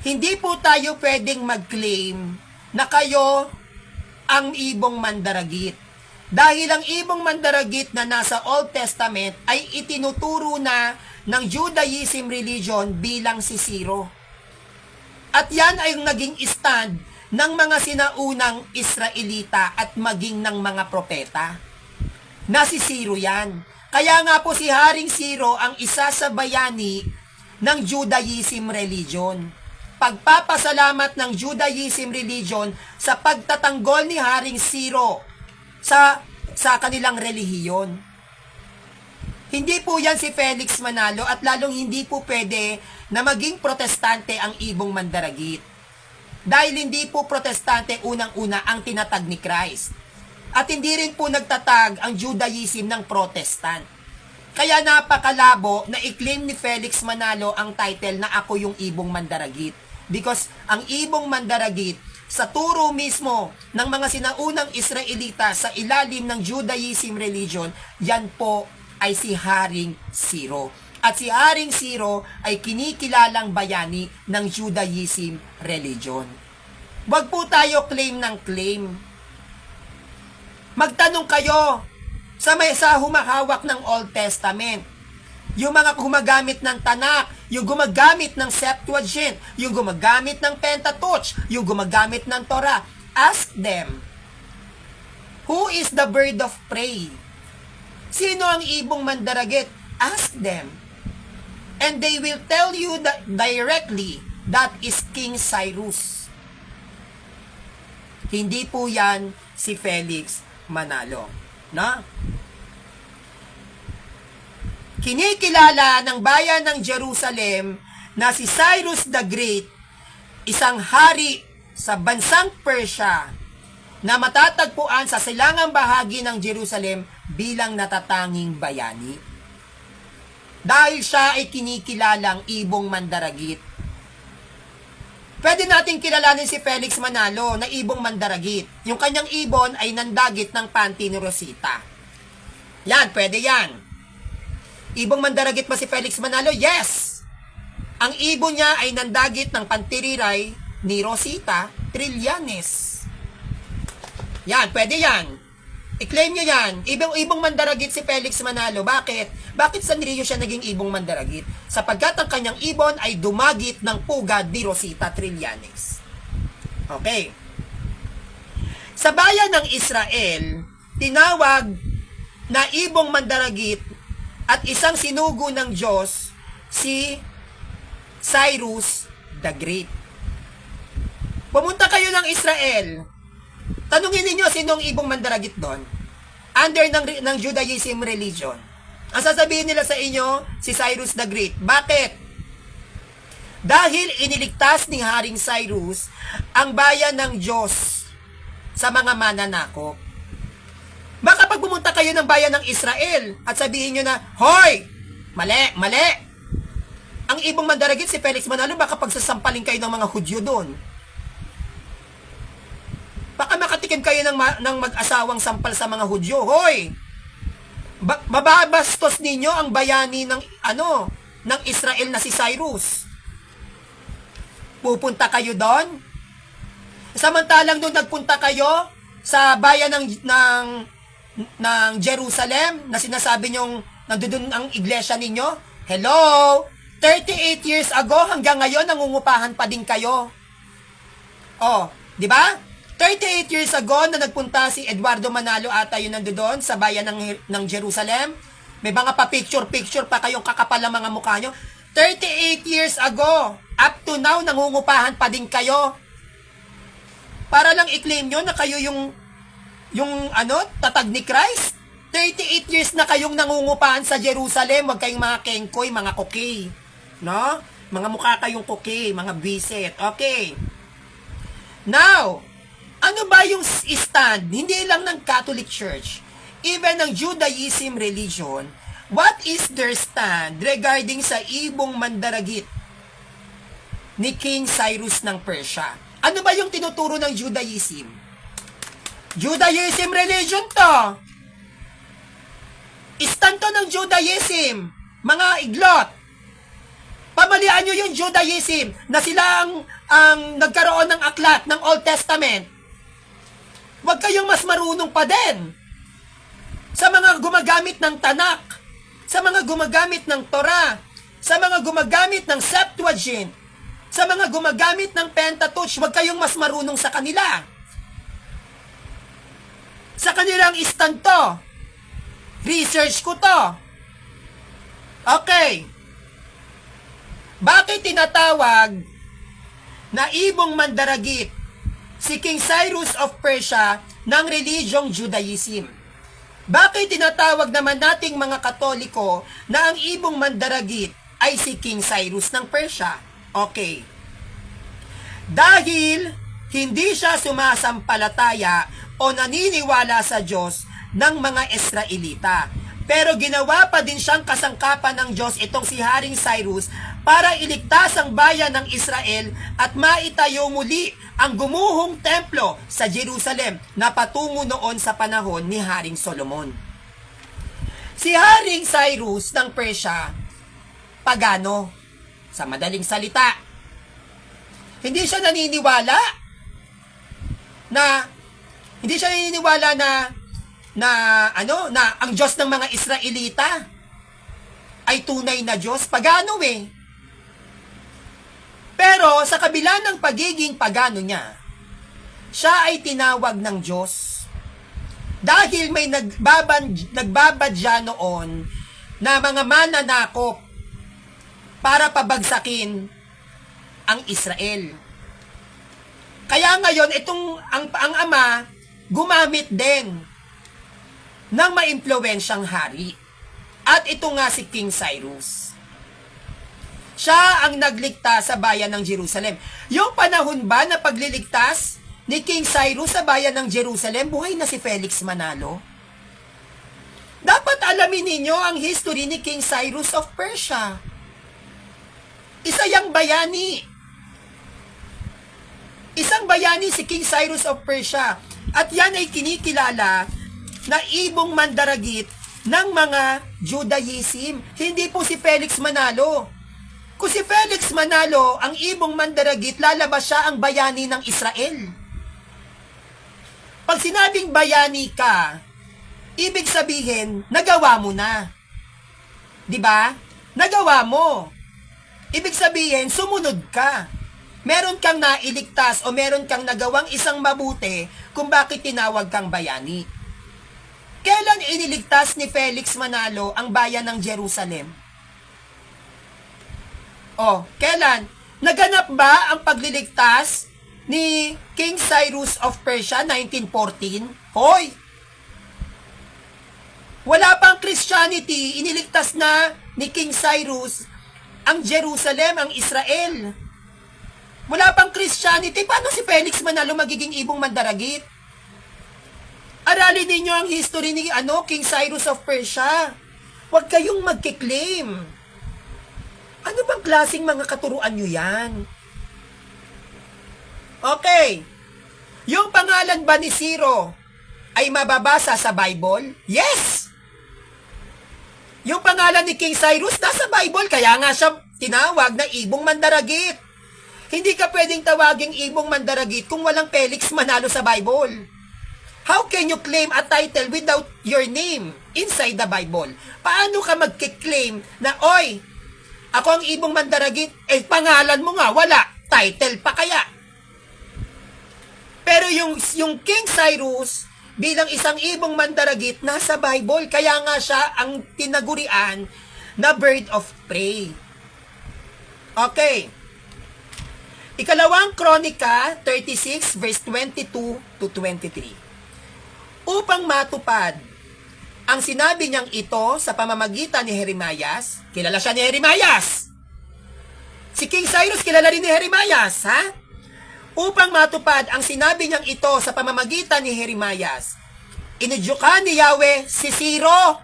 Hindi po tayo pwedeng mag-claim na kayo ang ibong mandaragit. Dahil ang ibong mandaragit na nasa Old Testament ay itinuturo na ng Judaism religion bilang si Ciro. At yan ay yung naging stand ng mga sinaunang Israelita at maging ng mga propeta. Na si Ciro yan. Kaya nga po si Haring Ciro ang isa sa bayani ng Judaism religion. Pagpapasalamat ng Judaism religion sa pagtatanggol ni Haring Ciro sa kanilang relihiyon. Hindi po yan si Felix Manalo at lalong hindi po pwede na maging protestante ang ibong mandaragit. Dahil hindi po protestante unang-una ang tinatag ni Christ. At hindi rin po nagtatag ang Judaism ng protestant. Kaya napakalabo na i-claim ni Felix Manalo ang title na ako yung ibong mandaragit. Because ang ibong mandaragit sa turo mismo ng mga sinaunang Israelita sa ilalim ng Judaism religion, yan po ay si Haring Ciro. At si Haring Ciro ay kinikilalang bayani ng Judaism religion. Wag po tayo claim ng claim. Magtanong kayo sa humahawak ng Old Testament. Yung mga gumagamit ng Tanakh, yung gumagamit ng Septuagint, yung gumagamit ng Pentateuch, yung gumagamit ng Torah. Ask them, who is the bird of prey? Sino ang ibong mandaragit? Ask them. And they will tell you that directly that is King Cyrus. Hindi po yan si Felix Manalo. No? Kinikilala ng bayan ng Jerusalem na si Cyrus the Great, isang hari sa bansang Persia na matatagpuan sa silangang bahagi ng Jerusalem bilang natatanging bayani. Dahil siya ay kinikilalang ibong mandaragit. Pwede nating kilalanin si Felix Manalo na ibong mandaragit. Yung kanyang ibon ay nandagit ng panty ni Rosita. Yan, pwede yan. Ibong mandaragit ba si Felix Manalo? Yes! Ang ibon niya ay nandagit ng pantiriray ni Rosita Trillanes. Yan, pwede yan. I-claim nyo yan. Ibong mandaragit si Felix Manalo. Bakit? Bakit sa Rio siya naging ibong mandaragit? Sapagkat ang kanyang ibon ay dumagit ng pugad ni Rosita Trillanes. Okay. Sa bayan ng Israel, tinawag na ibong mandaragit at isang sinugo ng Diyos si Cyrus the Great. Pumunta kayo ng Israel. Tanungin ninyo sinong ibong mandaragit doon. Under ng Judaism religion. Ang sasabihin nila sa inyo, si Cyrus the Great. Bakit? Dahil iniligtas ni Haring Cyrus ang bayan ng Diyos sa mga mananakop. Baka pag pumunta kayo ng bayan ng Israel at sabihin nyo na, hoy! Mali! Mali! Ang ibong mandaragit si Felix Manalo, baka pagsasampalin kayo ng mga Hudyo doon. Baka makatikim kayo ng mag-asawang sampal sa mga Hudyo. Hoy! Mababastos ninyo ang bayani ng ng Israel na si Cyrus. Pupunta kayo doon? Samantalang doon nagpunta kayo sa bayan ng Jerusalem na sinasabi nyong nandoon ang iglesia ninyo? Hello? 38 years ago hanggang ngayon nangungupahan pa din kayo. Oh, di ba? 38 years ago na nagpunta si Eduardo Manalo ata yun nandoon sa bayan ng Jerusalem. May mga pa-picture-picture pa kayong kakapal ng mga mukha nyo. 38 years ago, up to now, nangungupahan pa din kayo. Para lang i-claim nyo na kayo yung tatag ni Christ. 38 years na kayong nangungupahan sa Jerusalem. Huwag kayong mga kengkoy, mga koki. No? Mga mukha kayong koki, mga bisit. Okay. Now, ano ba yung stand? Hindi lang ng Catholic Church. Even ng Judaism religion, what is their stand regarding sa ibong mandaragit ni King Cyrus ng Persia? Ano ba yung tinuturo ng Judaism? Judaism religion to. Stand to ng Judaism. Mga iglot. Pamalian nyo yung Judaism na sila ang nagkaroon ng aklat ng Old Testament. Huwag kayong mas marunong pa din sa mga gumagamit ng Tanakh, sa mga gumagamit ng Torah, sa mga gumagamit ng Septuagint, sa mga gumagamit ng Pentateuch. Huwag kayong mas marunong sa kanila. Sa kanilang stand to. Research ko to. Okay. Bakit tinatawag na ibong mandaragit si King Cyrus of Persia ng religyong Judaism? Bakit tinatawag naman nating mga Katoliko na ang ibong mandaragit ay si King Cyrus ng Persia? Okay. Dahil hindi siya sumasampalataya o naniniwala sa Diyos ng mga Israelita. Pero ginawa pa din siyang kasangkapan ng Diyos itong si Haring Cyrus para iligtas ang bayan ng Israel at maitayo muli ang gumuhong templo sa Jerusalem na patungo noon sa panahon ni Haring Solomon. Si Haring Cyrus ng Persia, pagano, sa madaling salita. Hindi siya naniniwala na ang Diyos ng mga Israelita ay tunay na Diyos. Pagano eh. Pero sa kabila ng pagiging pagano niya, siya ay tinawag ng Diyos dahil may nagbabadya noon na mga mananakop para pabagsakin ang Israel. Kaya ngayon ang ama gumamit din ng maimpluwensyang hari. At ito nga si King Cyrus. Siya ang nagligtas sa bayan ng Jerusalem. Yung panahon ba na pagliligtas ni King Cyrus sa bayan ng Jerusalem, buhay na si Felix Manalo? Dapat alamin ninyo ang history ni King Cyrus of Persia. Isa yang bayani. Isang bayani si King Cyrus of Persia. At yan ay kinikilala na ibong mandaragit ng mga Judaism. Hindi po si Felix Manalo. Kung si Felix Manalo ang ibong mandaragit, lalabas siya ang bayani ng Israel. Pag sinabing bayani ka, ibig sabihin, nagawa mo na. Diba? Nagawa mo. Ibig sabihin, sumunod ka. Meron kang nailigtas o meron kang nagawang isang mabuti kung bakit tinawag kang bayani. Kailan iniligtas ni Felix Manalo ang bayan ng Jerusalem? Kailan? Naganap ba ang pagliligtas ni King Cyrus of Persia 1914? Hoy! Wala pang Christianity, iniligtas na ni King Cyrus ang Jerusalem, ang Israel. Wala pang Christianity, paano si Felix Manalo magiging ibong mandaragit? Aralin ninyo ang history ni King Cyrus of Persia. Huwag kayong magkiklaim. Ano bang klaseng mga katuruan nyo yan? Okay. Yung pangalan ba ni Ciro ay mababasa sa Bible? Yes! Yung pangalan ni King Cyrus nasa Bible, kaya nga siya tinawag na ibong mandaragit. Hindi ka pwedeng tawaging ibong mandaragit kung walang Felix Manalo sa Bible. How can you claim a title without your name inside the Bible? Paano ka magkiklaim na, oy, ako ang ibong mandaragit, pangalan mo nga, wala, title pa kaya? Pero yung King Cyrus, bilang isang ibong mandaragit, nasa Bible, kaya nga siya ang tinagurian na bird of prey. Okay. Ikalawang Kronika 36 verse 22 to 23. Upang matupad ang sinabi niyang ito sa pamamagitan ni Jeremias. Kilala siya ni Jeremias. Si King Cyrus kilala rin ni Jeremias, ha? Upang matupad ang sinabi niyang ito sa pamamagitan ni Jeremias, inudyukan ni Yahweh si Ciro.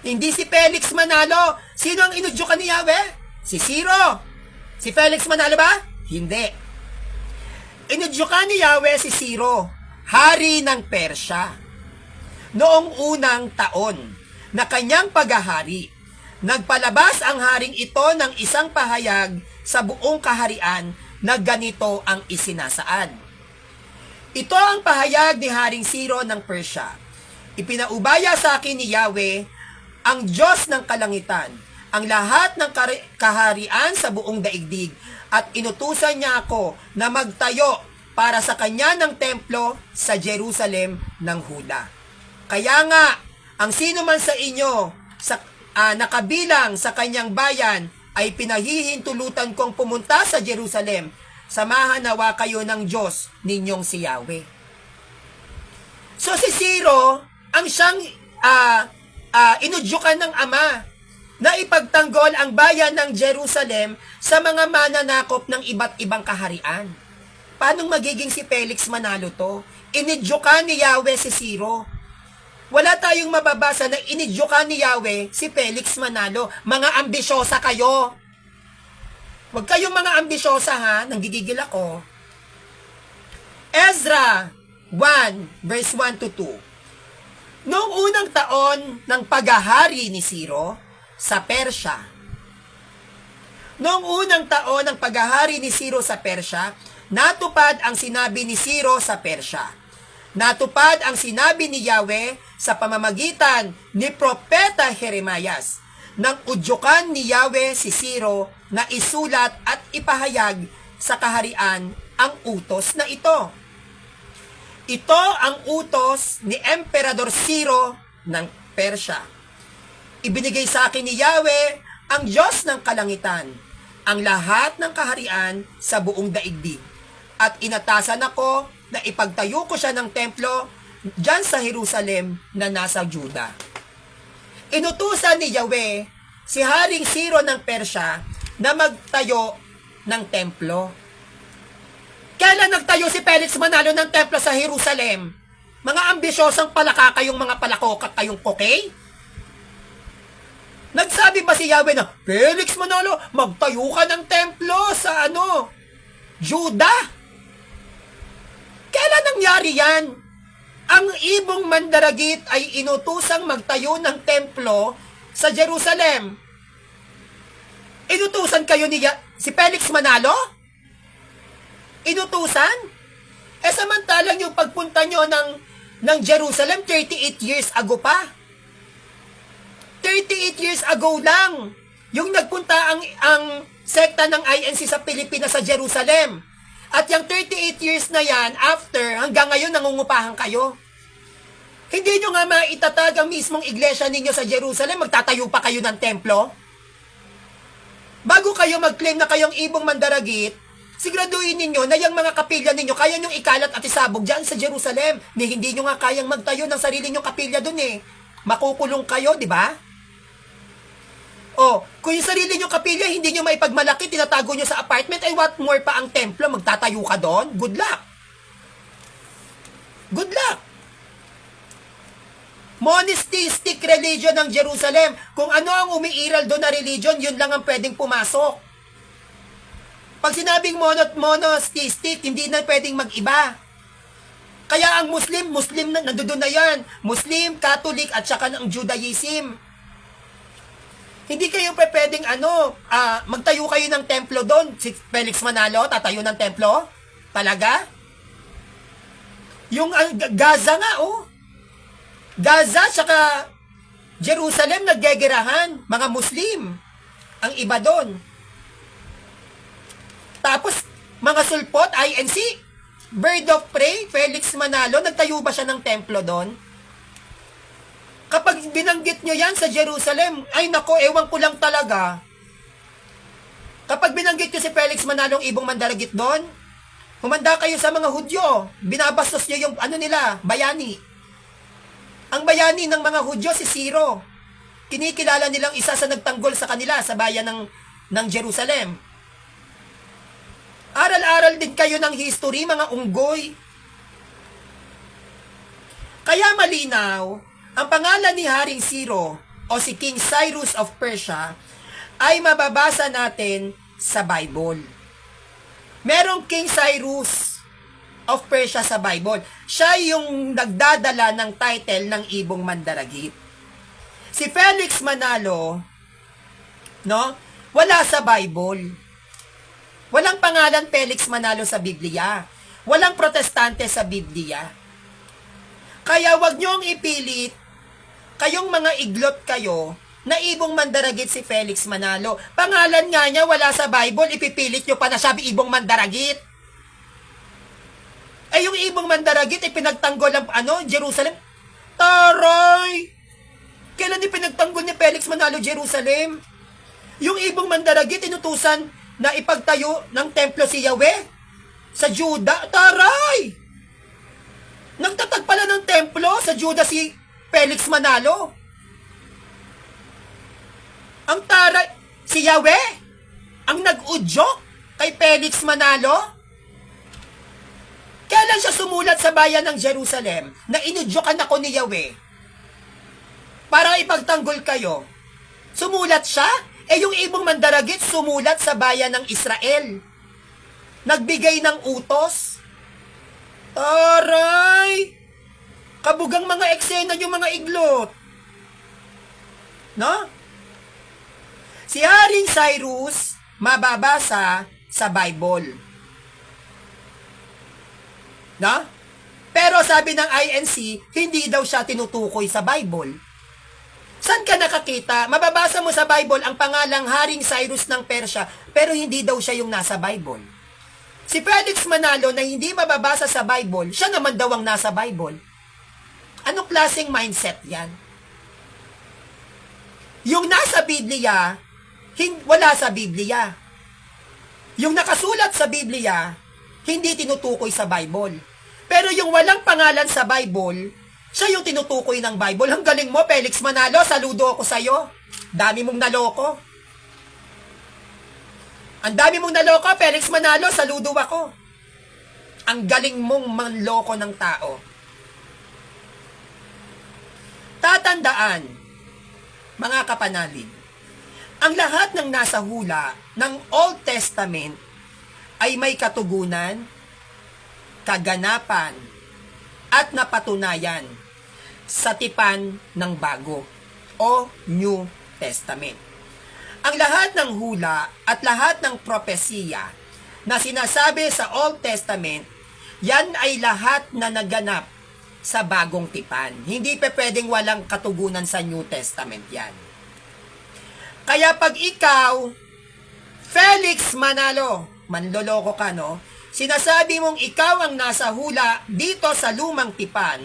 Hindi si Felix Manalo. Sino ang inudyukan ni Yahweh? Si Ciro. Si Felix Manalo ba? Hindi. Inudyukan ni Yahweh si Ciro, hari ng Persya. Noong unang taon na kanyang paghahari, nagpalabas ang haring ito ng isang pahayag sa buong kaharian na ganito ang isinasaad. Ito ang pahayag ni Haring Ciro ng Persya. Ipinaubaya sa akin ni Yahweh, ang Diyos ng kalangitan, ang lahat ng kaharian sa buong daigdig, at inutusan niya ako na magtayo para sa kanya ng templo sa Jerusalem ng Huda. Kaya nga, ang sino man sa inyo sa nakabilang sa kanyang bayan ay pinahihintulutan kong pumunta sa Jerusalem. Samahan nawa kayo ng Diyos ninyong si Yahweh. So si Ciro, ang siyang inudyukan ng ama na ipagtanggol ang bayan ng Jerusalem sa mga mananakop ng iba't ibang kaharian. Paano magiging si Felix Manalo to? Inidyukan ni Yahweh si Ciro. Wala tayong mababasa na inidyukan ni Yahweh si Felix Manalo. Mga ambisyosa kayo. Huwag kayong mga ambisyosa ha, nanggigigil ako. Ezra 1 verse 1 to 2. Noong unang taon ng paghahari ni Ciro sa Persya. Noong unang taon ng paghahari ni Ciro sa Persya, natupad ang sinabi ni Ciro sa Persya. Natupad ang sinabi ni Yahweh sa pamamagitan ni Propeta Jeremias nang udyukan ni Yahweh si Ciro na isulat at ipahayag sa kaharian ang utos na ito. Ito ang utos ni Emperador Ciro ng Persya. Ibinigay sa akin ni Yahweh, ang Diyos ng kalangitan, ang lahat ng kaharian sa buong daigdig. At inatasan ako na ipagtayo ko siya ng templo dyan sa Jerusalem na nasa Juda. Inutusan ni Yahweh si Haring Ciro ng Persya na magtayo ng templo. Kailan nagtayo si Felix Manalo ng templo sa Jerusalem? Mga ambisyosang palaka kayong mga palakokak kayong kokey? Nagsabi ba si Yahweh na, Felix Manalo, magtayo ka ng templo sa Juda? Kailan nangyari yan? Ang ibong mandaragit ay inutusang magtayo ng templo sa Jerusalem. Inutusan kayo ni si Felix Manalo? Inutusan? Samantalang yung pagpunta nyo ng Jerusalem, 38 years ago pa. 38 years ago lang. Yung nagpunta ang sekta ng INC sa Pilipinas sa Jerusalem. At yung 38 years na yan, after, hanggang ngayon nangungupahan kayo. Hindi nyo nga maitatag ang mismong iglesia ninyo sa Jerusalem, magtatayo pa kayo ng templo? Bago kayo mag-claim na kayong ibong mandaragit, siguraduhin ninyo na yung mga kapilya ninyo, kaya nyong ikalat at isabog dyan sa Jerusalem. Hindi nyo nga kayang magtayo ng sarili nyong kapilya dun eh. Makukulong kayo, di ba? Kung yung sarili nyo kapilya, hindi nyo maipagmalaki, tinatago nyo sa apartment, ay what more pa ang templo, magtatayo ka doon? Good luck. Good luck. Monistic religion ng Jerusalem. Kung ano ang umiiral doon na religion, yun lang ang pwedeng pumasok. Pag sinabing monistic, hindi na pwedeng mag-iba. Kaya ang Muslim na nandoon na yan. Muslim, Catholic, at saka ng Judaism. Hindi kayo pwedeng magtayo kayo ng templo doon. Si Felix Manalo, tatayo ng templo? Talaga? Yung Gaza nga, Gaza, saka Jerusalem, naggegerahan. Mga Muslim. Ang iba doon. Tapos, mga sulpot, INC, Bird of Prey, Felix Manalo, nagtayo ba siya ng templo doon? Kapag binanggit nyo yan sa Jerusalem, ay nako, ewan ko lang talaga. Kapag binanggit nyo si Felix Manalong ibong mandaragit doon, humanda kayo sa mga Hudyo. Binabastos nyo yung bayani. Ang bayani ng mga Hudyo si Ciro. Kinikilala nilang isa sa nagtanggol sa kanila sa bayan ng Jerusalem. Aral-aral din kayo ng history, mga unggoy. Kaya malinaw, ang pangalan ni Haring Ciro o si King Cyrus of Persia ay mababasa natin sa Bible. Merong King Cyrus of Persia sa Bible. Siya yung nagdadala ng title ng Ibong Mandaragit. Si Felix Manalo, no? Wala sa Bible. Walang pangalan Felix Manalo sa Biblia. Walang protestante sa Biblia. Kaya wag niyong ipilit, kayong mga iglot kayo, na Ibong Mandaragit si Felix Manalo. Pangalan nga niya wala sa Bible, ipipilit niyo pa na sabi Ibong Mandaragit. Eh yung Ibong Mandaragit ay pinagtanggol ng Jerusalem. Taray! Kailan ipinagtanggol ni Felix Manalo Jerusalem? Yung Ibong Mandaragit inutusan na ipagtayo ng templo si Yahweh sa Juda. Taray! Nagtatag pala ng templo sa Juda si Felix Manalo. Ang taray, si Yahweh ang nag-udyok kay Felix Manalo. Kailan siya sumulat sa bayan ng Jerusalem na inudyokan ako ni Yahweh para ipagtanggol kayo? Sumulat siya? Eh yung Ibong Mandaragit sumulat sa bayan ng Israel. Nagbigay ng utos. Aray! Kabugang mga eksena yung mga iglot. No? Si Haring Cyrus mababasa sa Bible. No? Pero sabi ng INC, hindi daw siya tinutukoy sa Bible. Saan ka nakakita? Mababasa mo sa Bible ang pangalang Haring Cyrus ng Persia, pero hindi daw siya yung nasa Bible. Si Felix Manalo na hindi mababasa sa Bible, siya naman daw ang nasa Bible. Anong klaseng mindset yan? Yung nasa Biblia, wala sa Biblia. Yung nakasulat sa Biblia, hindi tinutukoy sa Bible. Pero yung walang pangalan sa Bible, siya yung tinutukoy ng Bible. Ang galing mo, Felix Manalo, saludo ako sa'yo. Dami mong naloko. Ang dami mong naloko, Felix Manalo, saludo ako. Ang galing mong manloko ng tao. Tatandaan, mga kapanalig, ang lahat ng nasa hula ng Old Testament ay may katugunan, kaganapan, at napatunayan sa tipan ng bago o New Testament. Ang lahat ng hula at lahat ng propesiya na sinasabi sa Old Testament, yan ay lahat na naganap sa bagong tipan. Hindi pa pwedeng walang katugunan sa New Testament yan. Kaya pag ikaw, Felix Manalo, manloloko ka, no? Sinasabi mong ikaw ang nasa hula dito sa lumang tipan.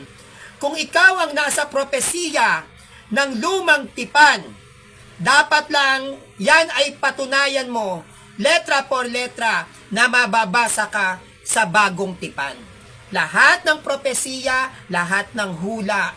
Kung ikaw ang nasa propesiya ng lumang tipan, dapat lang yan ay patunayan mo, letra por letra, na mababasa ka sa bagong tipan. Lahat ng propesiya, lahat ng hula,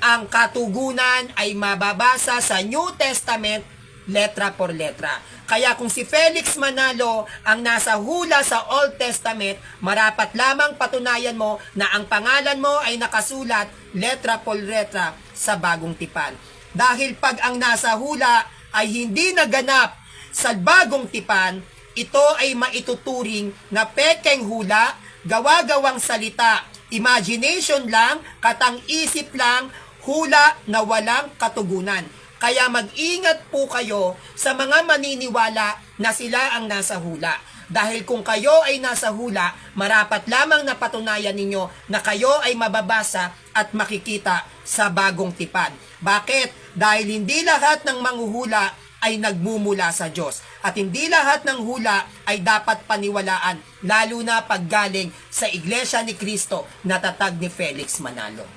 ang katugunan ay mababasa sa New Testament, letra por letra. Kaya kung si Felix Manalo ang nasa hula sa Old Testament, marapat lamang patunayan mo na ang pangalan mo ay nakasulat, letra por letra, sa bagong tipan. Dahil pag ang nasa hula ay hindi naganap sa bagong tipan, ito ay maituturing na pekeng hula, gawa-gawang salita, imagination lang, katang-isip lang, hula na walang katugunan. Kaya mag-ingat po kayo sa mga maniniwala na sila ang nasa hula. Dahil kung kayo ay nasa hula, marapat lamang na patunayan ninyo na kayo ay mababasa at makikita sa bagong tipan. Bakit? Dahil hindi lahat ng manghuhula ay nagmumula sa Diyos. At hindi lahat ng hula ay dapat paniwalaan, lalo na paggaling sa Iglesia ni Cristo na tatag ni Felix Manalo.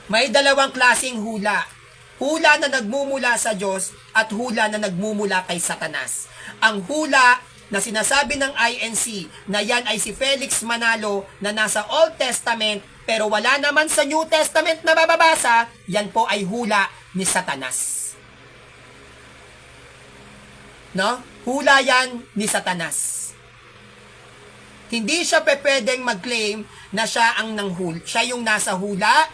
May dalawang klaseng hula. Hula na nagmumula sa Diyos at hula na nagmumula kay Satanas. Ang hula na sinasabi ng INC na yan ay si Felix Manalo na nasa Old Testament pero wala naman sa New Testament na mababasa, yan po ay hula ni Satanas. No? Hula yan ni Satanas. Hindi siya pwedeng mag-claim na siya ang siya yung nasa hula.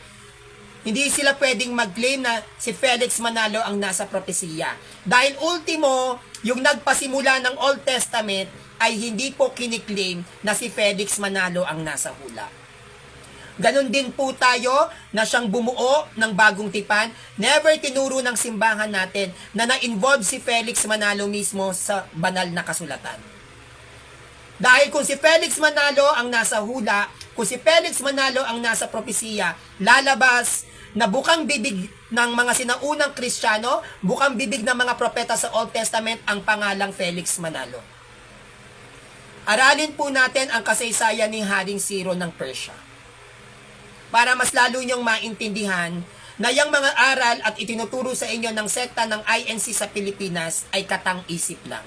Hindi sila pwedeng mag-claim na si Felix Manalo ang nasa propesiya. Dahil ultimo, yung nagpasimula ng Old Testament ay hindi po kiniklaim na si Felix Manalo ang nasa hula. Ganon din po tayo na siyang bumuo ng bagong tipan. Never tinuro ng simbahan natin na na-involve si Felix Manalo mismo sa banal na kasulatan. Dahil kung si Felix Manalo ang nasa hula, kung si Felix Manalo ang nasa propesiya, lalabas na bukang bibig ng mga sinaunang Kristiyano, bukang bibig ng mga propeta sa Old Testament ang pangalang Felix Manalo. Aralin po natin ang kasaysayan ni Haring Ciro ng Persia para mas lalo niyong maintindihan na yung mga aral at itinuturo sa inyo ng sekta ng INC sa Pilipinas ay katang-isip lang.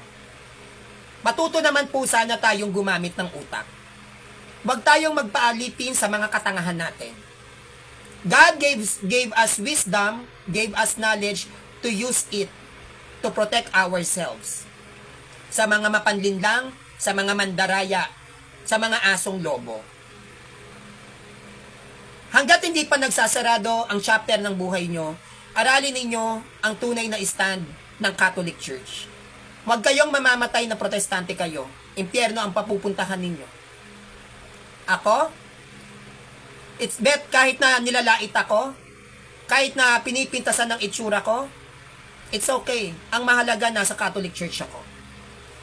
Matuto naman po sana tayong gumamit ng utak. Huwag tayong magpaalipin sa mga katangahan natin. God gave us wisdom, gave us knowledge to use it to protect ourselves. Sa mga mapanlinlang, sa mga mandaraya, sa mga asong lobo. Hanggat hindi pa nagsasarado ang chapter ng buhay nyo, aralin ninyo ang tunay na stand ng Catholic Church. Huwag kayong mamamatay na protestante kayo. Impyerno ang papupuntahan ninyo. Ako, it's bet kahit na nilalait ako, kahit na pinipintasan ng itsura ko, it's okay. Ang mahalaga nasa Catholic Church ako.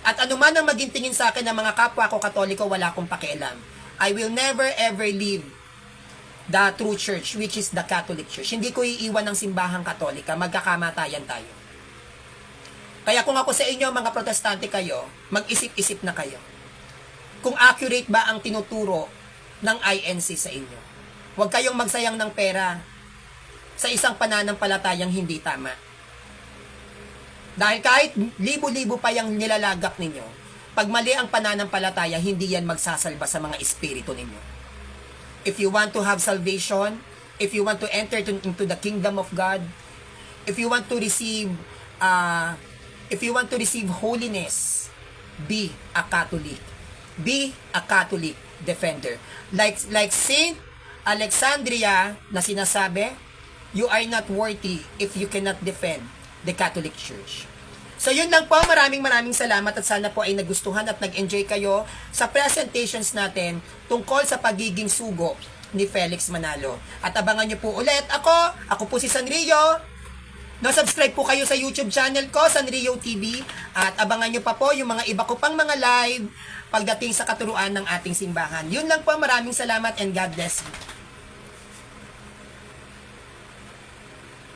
At anuman ang maging tingin sa akin ng mga kapwa ko Katoliko, wala akong pakialam. I will never ever leave the true church, which is the Catholic Church. Hindi ko iiwan ng simbahang Katolika, magkakamatayan tayo. Kaya kung ako sa inyo, mga protestante kayo, mag-isip-isip na kayo. Kung accurate ba ang tinuturo ng INC sa inyo. Huwag kayong magsayang ng pera sa isang pananampalatayang hindi tama. Dahil kahit libo-libo pa yung nilalagak ninyo, pag mali ang pananampalataya, hindi yan magsasalba sa mga espiritu ninyo. If you want to have salvation, if you want to enter into the kingdom of God, if you want to receive holiness, be a Catholic. Be a Catholic defender. Like Saint Alexandria na sinasabi, you are not worthy if you cannot defend the Catholic Church. So yun lang po, maraming salamat at sana po ay nagustuhan at nag-enjoy kayo sa presentations natin tungkol sa pagiging sugo ni Felix Manalo. At abangan nyo po ulit ako po si Sanrio. No-subscribe po kayo sa YouTube channel ko, Sanrio TV, at abangan nyo pa po yung mga iba ko pang mga live pagdating sa katuruan ng ating simbahan. Yun lang po, maraming salamat and God bless you.